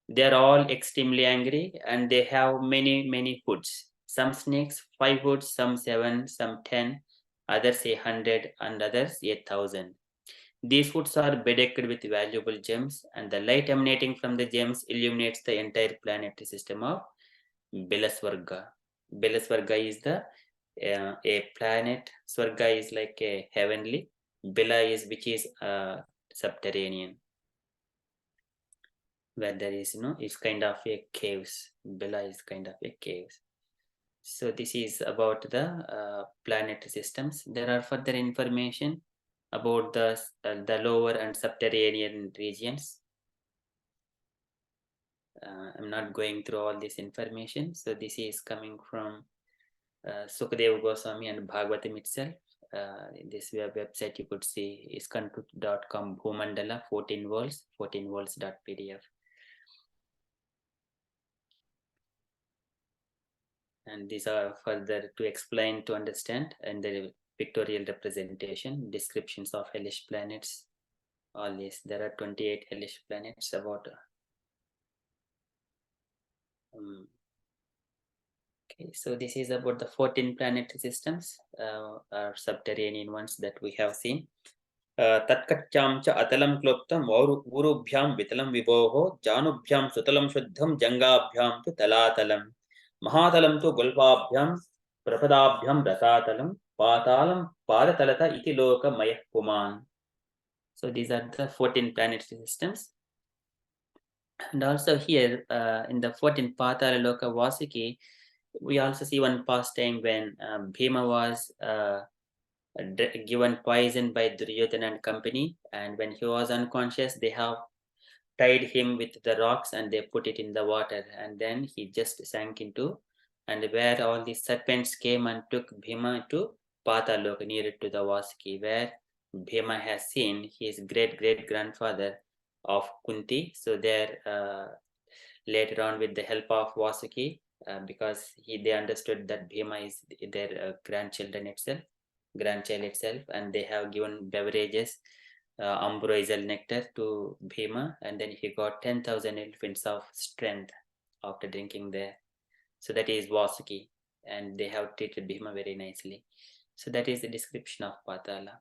They are all extremely angry and they have many hoods. Some snakes 5 hoods, some 7, some 10, others 100, and others 8,000. These hoods are bedecked with valuable gems, and the light emanating from the gems illuminates the entire planetary system of Bilaswarga. Bilaswarga is a planet. Swarga is like a heavenly. Bila is which is subterranean, where there is it's kind of a caves. Bila is kind of a caves. So this is about the planetary systems. There are further information about the lower and subterranean regions. I'm not going through all this information. So this is coming from Sukadeva Goswami and Bhagavatam itself. This website you could see is kantu.com Bhumandala 14 worlds.pdf. And these are further to explain, to understand, and the pictorial representation, descriptions of hellish planets, all this. There are 28 hellish planets about. Okay, so this is about the 14 planetary systems, or subterranean ones that we have seen. Tatkatyam cha atalam kloptam urubhyam vitalam viboho janubhyam sutalam shuddham jangabhyam tu talatalam mahatalam tu gulpabhyam prapadabhyam rasatalam patalam padatalata iti loka mayah puman. So these are the 14 planetary systems. And also here in the 14 Patala Loka Vasuki, we also see one pastime when Bhima was given poison by Duryodhana and company, and when he was unconscious, they have tied him with the rocks and they put it in the water, and then he just sank into, and where all the serpents came and took Bhima to Pataloka, near to the Vasuki, where Bhima has seen his great grandfather of Kunti. So there later on, with the help of Vasuki, because they understood that Bhima is their grandchild itself, and they have given beverages, ambrosial nectar to Bhima, and then he got 10,000 elephants of strength after drinking there. So that is Vasuki, and they have treated Bhima very nicely. So that is the description of Patala.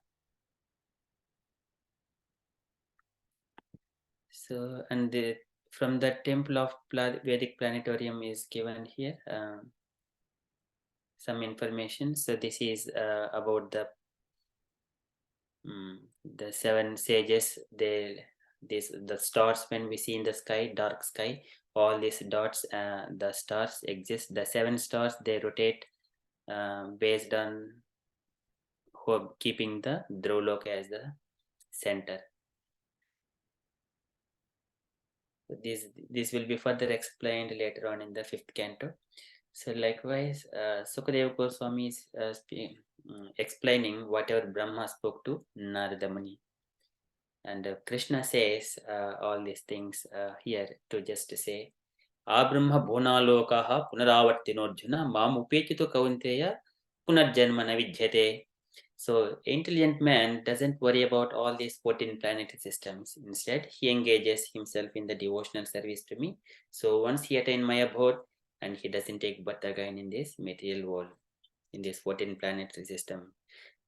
So, and from the temple of Vedic planetarium is given here some information. So this is about the 7 sages. The stars, when we see in the sky, dark sky, all these dots, the stars exist. The 7 stars, they rotate based on keeping the Dhruvaloka as the center. This will be further explained later on in the 5th canto. So likewise, Sukadeva Goswami is explaining whatever Brahma spoke to Narada Muni. And Krishna says all these things here to just say, Abrahma bhunalokaha punaravartinodjuna mam upechito kaunteya punarjanmana vidyate. So intelligent man doesn't worry about all these 14 planetary systems. Instead, he engages himself in the devotional service to me. So once he attains my abode, and he doesn't take birth again in this material world, in this 14 planetary system.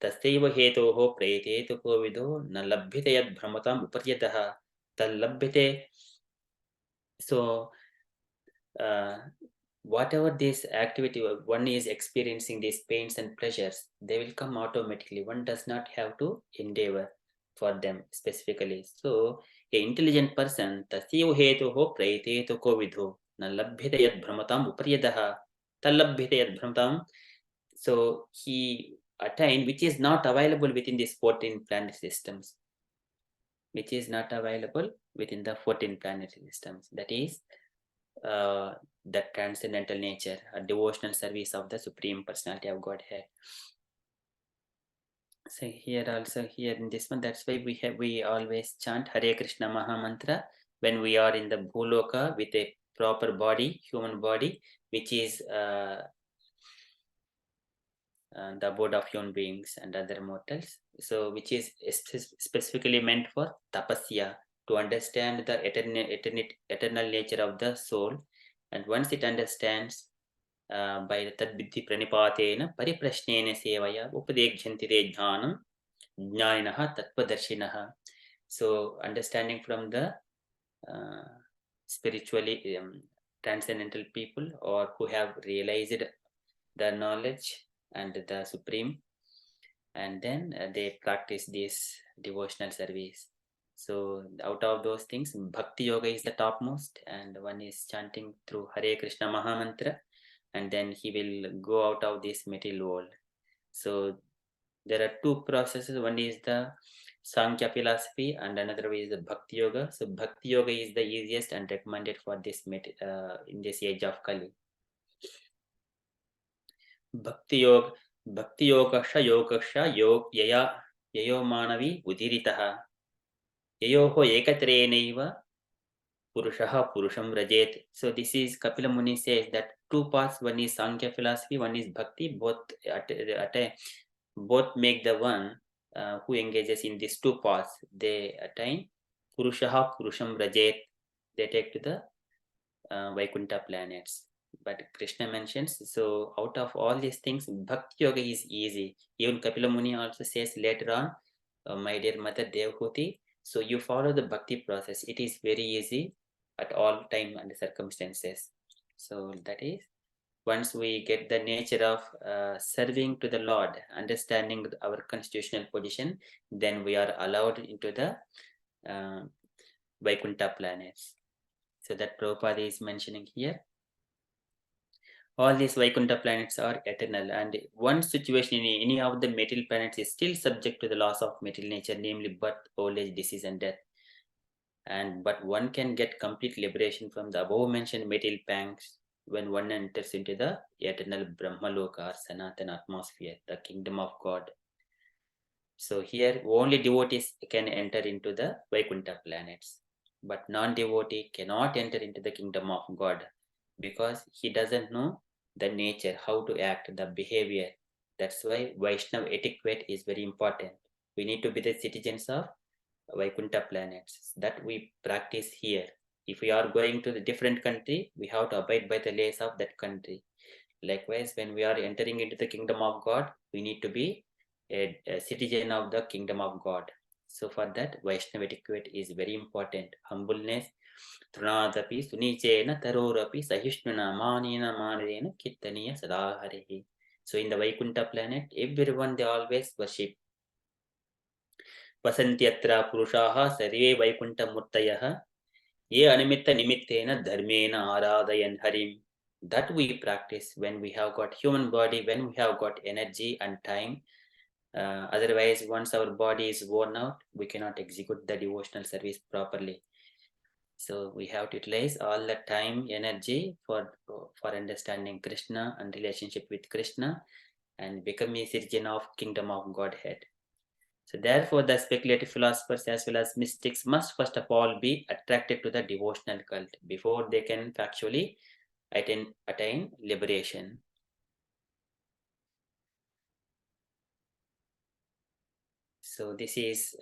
Tasaiva hetoho prayeteto kovido na labhyate yad brahmatam uparyataha talabhyate. So whatever this activity one is experiencing, these pains and pleasures, they will come automatically. One does not have to endeavor for them specifically. So an intelligent person, tasaiva hetoho prayeteto kovido na labhyate yad brahmatam uparyataha talabhyate yad brahmatam. So he attain, which is not available within these 14 planet systems. Which is not available within the 14 planetary systems. That is the transcendental nature, a devotional service of the Supreme Personality of Godhead. So here also, here in this one, that's why we always chant Hare Krishna Maha Mantra when we are in the Bhuloka with a proper body, human body, which is the abode of human beings and other mortals. So which is specifically meant for tapasya, to understand the eternal nature of the soul. And once it understands by the tadviddhi pranipatena pariprashnena sevaya upadekshyanti te jnanam jnaninaha tattvadarshinaha. So understanding from the spiritually transcendental people, or who have realized the knowledge and the Supreme, and then they practice this devotional service. So out of those things, Bhakti Yoga is the topmost, and one is chanting through Hare Krishna Maha Mantra, and then he will go out of this material world. So there are two processes. One is the Sankhya philosophy, and another is the Bhakti Yoga. So Bhakti Yoga is the easiest and recommended for this in this age of Kali. Bhakti Yogasha yayo manavi udiritaha yayoho ekatrenaiva purushaha purusham rajet. So this is Kapila Muni says that two paths, one is Sankhya philosophy, one is Bhakti, both make the one who engages in these two paths, they attain Purushaha Purusham Rajet, they take to the Vaikuntha planets. But Krishna mentions, so out of all these things, Bhakti Yoga is easy. Even Kapila Muni also says later on, my dear mother Devhuti, so you follow the Bhakti process. It is very easy at all time and circumstances. So that is, once we get the nature of serving to the Lord, understanding our constitutional position, then we are allowed into the Vaikuntha planets. So that Prabhupada is mentioning here. All these Vaikuntha planets are eternal, and one situation in any of the material planets is still subject to the laws of material nature, namely birth, old age, disease, and death. But one can get complete liberation from the above mentioned material pangs when one enters into the eternal Brahmaloka or Sanatana atmosphere, the kingdom of God. So here only devotees can enter into the Vaikuntha planets, but non-devotee cannot enter into the kingdom of God because he doesn't know the nature, how to act, the behavior. That's why Vaishnava etiquette is very important. We need to be the citizens of Vaikuntha planets that we practice here. If we are going to the different country, we have to abide by the laws of that country. Likewise, when we are entering into the kingdom of God, we need to be a citizen of the kingdom of God. So for that, Vaishnava etiquette is very important. Humbleness, Trunadapi, Sunichena, Tarorapi, Sahishnuna, Manina, Manena, Kittaniya, Sadaharihi. So in the Vaikuntha planet, everyone they always worship. Vasantyatra Purushaha, Sarve Vaikuntha Murtayaha, Ye Animitta Nimittena, Dharmena Aradayan Harim. That we practice when we have got human body, when we have got energy and time. Otherwise, once our body is worn out, we cannot execute the devotional service properly. So we have to utilize all the time, energy for understanding Krishna and relationship with Krishna and become a citizen of kingdom of Godhead. So therefore, the speculative philosophers as well as mystics must first of all be attracted to the devotional cult before they can factually attain liberation. So this is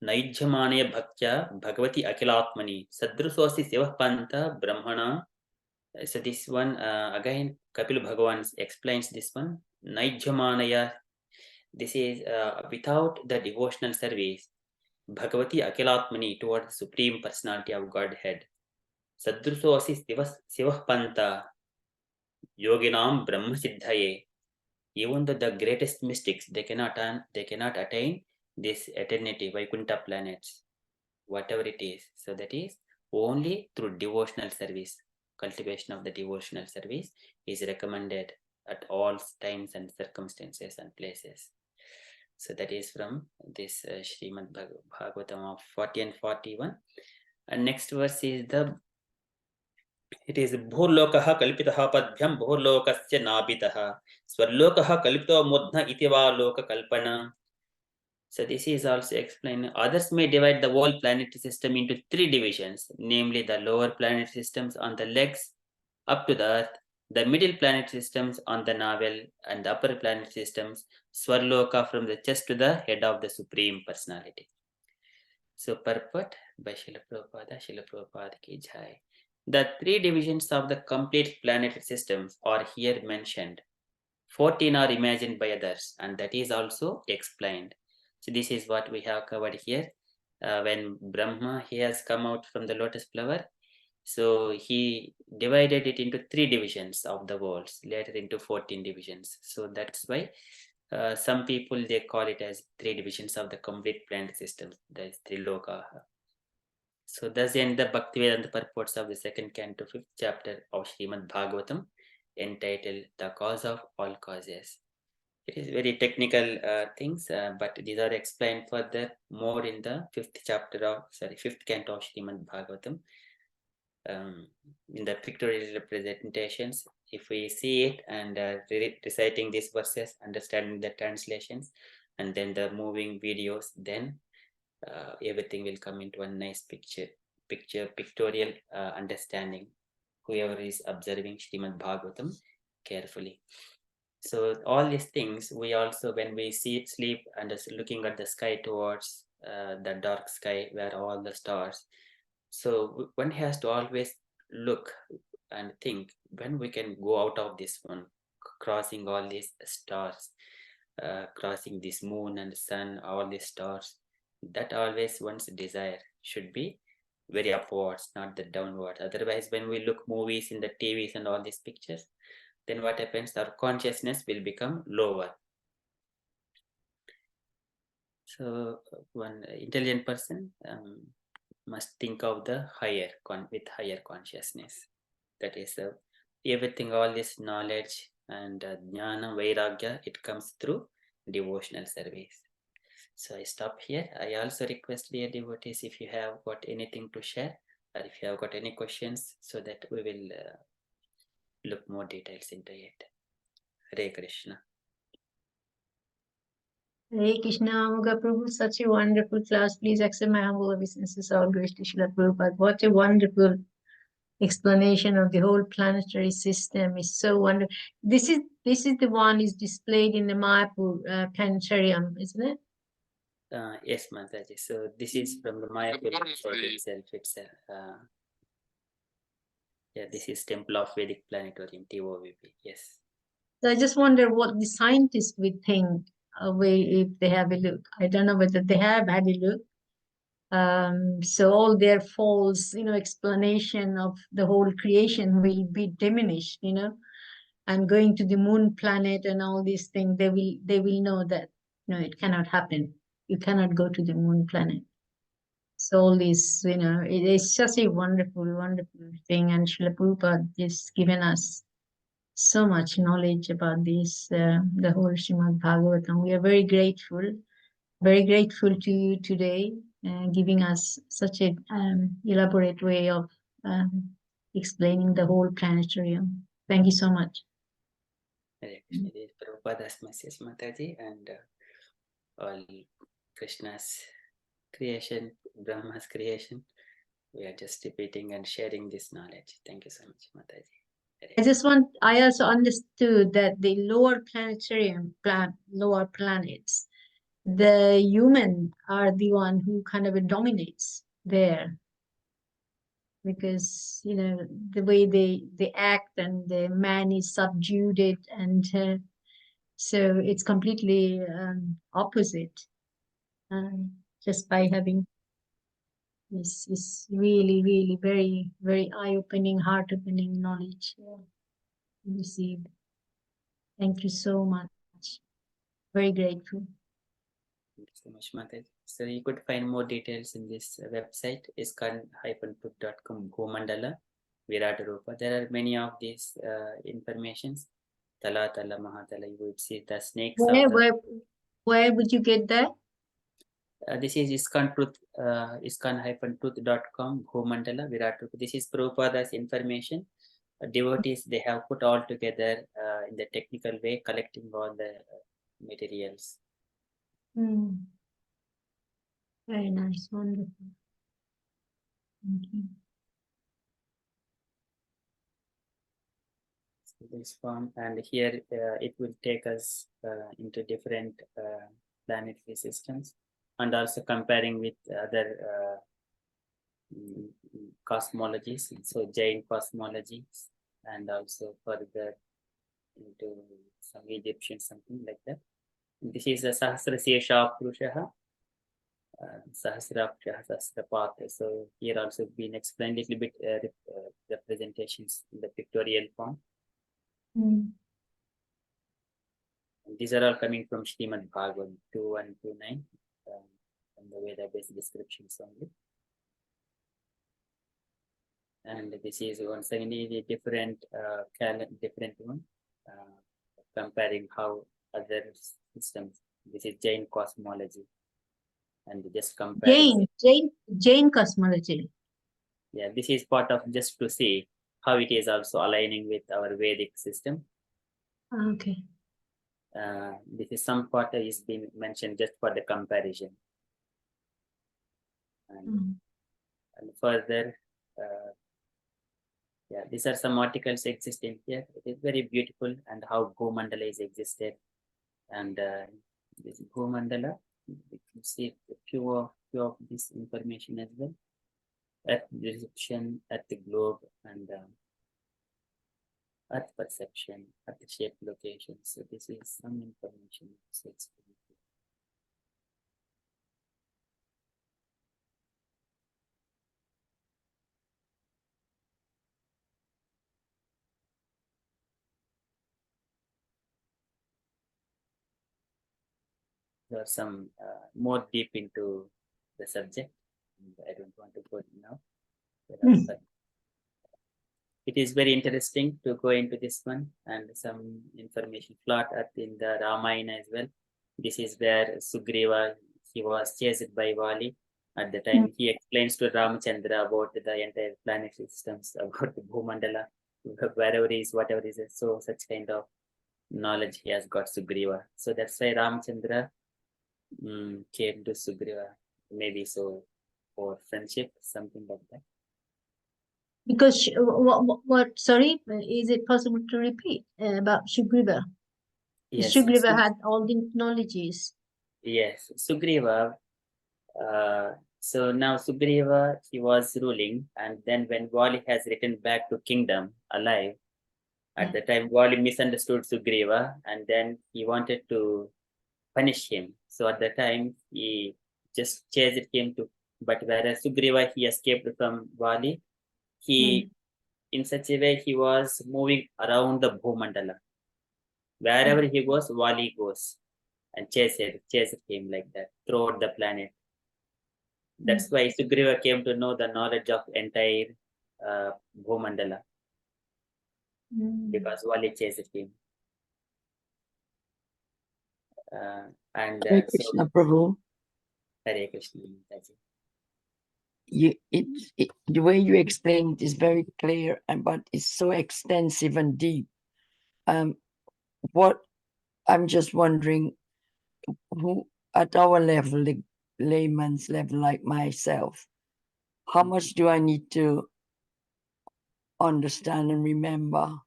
Naijamaniya Bhaktya Bhagavati Akilatmani Sadrusosi Seva Panta Brahmana. So this one again Kapil Bhagavan explains this one. Naijamaniya, this is without the devotional service, Bhagavati Akilatmani towards the Supreme Personality of Godhead. Sadrusosi Seva Panta Yoginam Brahma Siddhaye. Even the greatest mystics, they cannot attain this eternity, Vaikuntha planets, whatever it is. So that is only through devotional service. Cultivation of the devotional service is recommended. at all times and circumstances and places. So that is from this Srimad Bhagavatam of 40 and 41. And next verse is it is Bhurlokaha Kalpitaha Padbhyam Bhurlokasya Nabitaha Swarlokaha Kalpito Mudna Itiva Loka Kalpana. So this is also explained. Others may divide the whole planetary system into 3 divisions, namely the lower planetary systems on the legs up to the earth, the middle planetary systems on the navel, and the upper planetary systems, Swarloka, from the chest to the head of the Supreme Personality. So purport by Srila Prabhupada ki jai. The 3 divisions of the complete planetary systems are here mentioned. 14 are imagined by others, and that is also explained. So this is what we have covered here. When Brahma, he has come out from the lotus flower, so he divided it into 3 divisions of the worlds, later into 14 divisions. So that's why some people, they call it as 3 divisions of the complete planet system. That is Triloka. So thus end the Bhaktivedanta purports of the 2nd canto, 5th chapter of Srimad Bhagavatam, entitled The Cause of All Causes. It is very technical things, but these are explained further more in the 5th canto of Srimad Bhagavatam. In the pictorial representations, if we see it and reciting these verses, understanding the translations, and then the moving videos, then everything will come into a nice pictorial understanding, whoever is observing Srimad Bhagavatam carefully. So all these things, we also, when we sleep and looking at the sky towards the dark sky where all the stars, so one has to always look and think when we can go out of this one, crossing all these stars, crossing this moon and sun, all these stars. That always one's desire should be very upwards, not the downwards. Otherwise, when we look movies in the TVs and all these pictures, then what happens? Our consciousness will become lower. So one intelligent person must think of the with higher consciousness. That is everything, all this knowledge and jnana, vairagya, it comes through devotional service. So I stop here. I also request dear devotees, if you have got anything to share, or if you have got any questions, so that we will look more details into it. Hare Krishna. Hare Krishna, Amogha Prabhu, such a wonderful class. Please accept my humble obeisances, all glories to Srila Prabhupada. What a wonderful explanation of the whole planetary system. Is so wonderful. This is the one is displayed in the Mayapur planetarium, isn't it? Yes, Mataji. So this is from the Mayapur itself. Yeah, this is Temple of Vedic Planetarium, TOVP. Yes. So I just wonder what the scientists would think if they have a look. I don't know whether they have had a look. So all their false, explanation of the whole creation will be diminished, and going to the moon planet and all these things, they will know that, it cannot happen. You cannot go to the moon planet. So all this, it is just a wonderful, wonderful thing. And Srila Prabhupada has given us so much knowledge about this, the whole Srimad Bhagavatam. We are very grateful to you today, giving us such a elaborate way of explaining the whole planetarium. Thank you so much. Hare Krishna. This is Prabhupada's message, Mataji, and all Krishna's creation, Brahma's creation. We are just repeating and sharing this knowledge. Thank you so much, Mataji. I also understood that the lower planetarium, lower planets, the human are the one who kind of dominates there, because the way they act, and the man is subdued, and so it's completely opposite, just by having this is really, really very, very eye-opening, heart-opening knowledge received. Thank you so much. Very grateful. Thank you so much, Mataji. So you could find more details in this website, iskan-put.com, Bhumandala, Virat Rupa. There are many of these informations. Tala Tala Mahatala, you would see the snakes Where, of the. where would you get that? This is ISKCON Truth, ISKCON-truth.com, Bhumandala, Virat Rupa. This is Prabhupada's information. Devotees, they have put all together in the technical way, collecting all the materials. Very nice, wonderful. Thank you. So this form, and here it will take us into different planetary systems, and also comparing with other cosmologies, so Jain cosmologies, and also further into some Egyptian, something like that. This is a Sahasrasesha Purushaha, Sahasrapshaha, Sahasrapath. So here also been explained a little bit representations in the pictorial form. These are all coming from Srimad Bhagavatam 2129, from the Veda-based descriptions only. And this is once again a different different one, comparing how other systems. This is Jain cosmology, and just comparing. Jain cosmology. Yeah, this is part of just to see how it is also aligning with our Vedic system. Okay. This is some part is being mentioned just for the comparison. And further, yeah, these are some articles existing here. It is very beautiful, and how Bhumandala is existed. And this Bhumandala, you can see a few of this information as well. Earth description, Earth globe, and Earth perception, Earth shape location. So this is some information. There are some more deep into the subject. I don't want to go now. It is very interesting to go into this one, and some information plot in the Ramayana as well. This is where Sugriva, he was chased by Vali. At the time, he explains to Ramachandra about the entire planetary systems, about the Bhumandala, wherever is, whatever is. So such kind of knowledge he has got, Sugriva. So that's why Ramachandra came to Sugriva, maybe so for friendship, something like that. Because what? Sorry, is it possible to repeat about Sugriva? Yes, Sugriva had all the knowledges. Yes, Sugriva. So now Sugriva, he was ruling, and then when Vali has returned back to kingdom alive, at the time Vali misunderstood Sugriva, and then he wanted to punish him. So at the time he just chased him to, but whereas Sugriva, he escaped from Vali, he in such a way he was moving around the Bhumandala. Wherever he goes, Vali goes and chased him like that throughout the planet. That's why Sugriva came to know the knowledge of entire Bhumandala, because Vali chased him. And Hare Krishna, Prabhu. Hare Krishna. The way you explain it is very clear, but it's so extensive and deep. What I'm just wondering, who at our level, the layman's level like myself, how much do I need to understand and remember?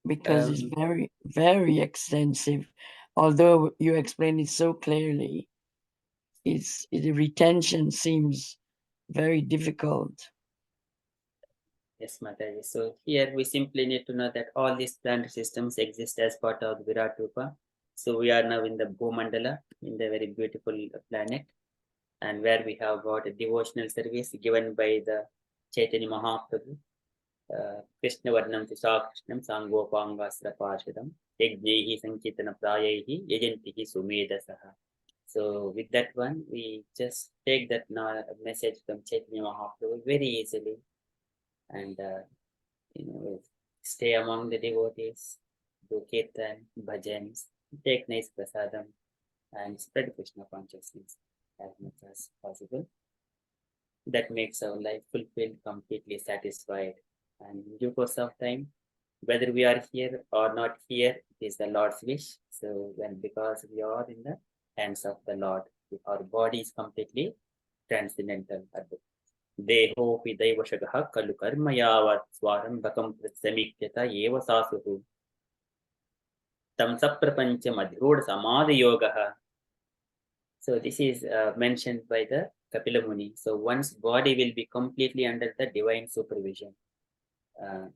Because it's very, very extensive. Although you explain it so clearly, the retention seems very difficult. Yes, Mataji. So here we simply need to know that all these planet systems exist as part of the Virat Rupa. So we are now in the Bhumandala, in the very beautiful planet, and where we have got a devotional service given by the Chaitanya Mahaprabhu. Krishna Varnam Tisha Krishnam Sangopangasra Pashadam Yajnehi Sankitana Prayahi Yajantihi Sumedasaha. So with that one, we just take that message from Chaitanya Mahaprabhu very easily, and stay among the devotees, do kirtan, bhajans, take nice prasadam, and spread Krishna consciousness as much as possible. That makes our life fulfilled, completely satisfied. And in due course of time, whether we are here or not here, it is the Lord's wish. So because we are in the hands of the Lord, our body is completely transcendental. Deho Hidayavashagaha Kalu Karma Yavat Swarambakam Samikhyata Eva Sasuhu Tam Saprapancha Madhur Samadhi Yogaha. So this is mentioned by the Kapila Muni. So one's body will be completely under the divine supervision.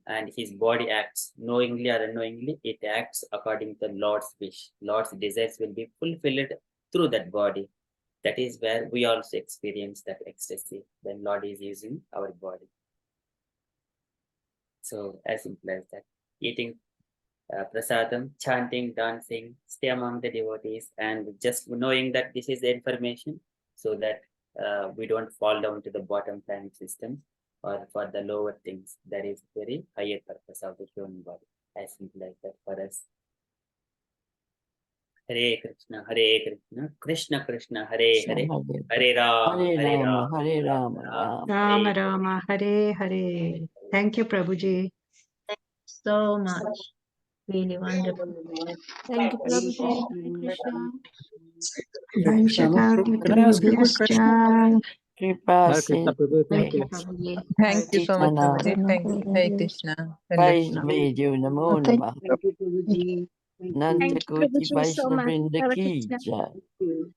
And his body acts knowingly or unknowingly, it acts according to the Lord's wish. Lord's desires will be fulfilled through that body. That is where we also experience that ecstasy when Lord is using our body. So as simple as that, eating prasadam, chanting, dancing, stay among the devotees, and just knowing that this is the information, so that we don't fall down to the bottom planet system or for the lower things. That is very higher purpose of the human body. As simple as that for us. Hare Krishna, Krishna Krishna, Hare Hare, Hare Rama, Hare Rama, Hare Rama, Rama Rama, Hare Hare. Thank you, Prabhuji. So much. Really wonderful. Thank you, Prabhuji. Hare Krishna. Can I ask a quick question? Kripa Hare Krishna, Singh, Prabhu. Thank Thank you, you. Prabhuji. Thank you so much, Titana, Prabhuji. Thank you. Hare Krishna. Praise Dandavat. Vedyu, Namo Namah, Thank you, Prabhuji. Thank you. Thank you, Nantakoti Prabhuji, so Vaishnava much. Vrinda Hare ki Krishna. jai, Thank you.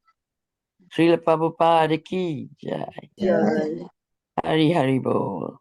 Srila Prabhupada ki jai, Jai. Hari Hari Bol.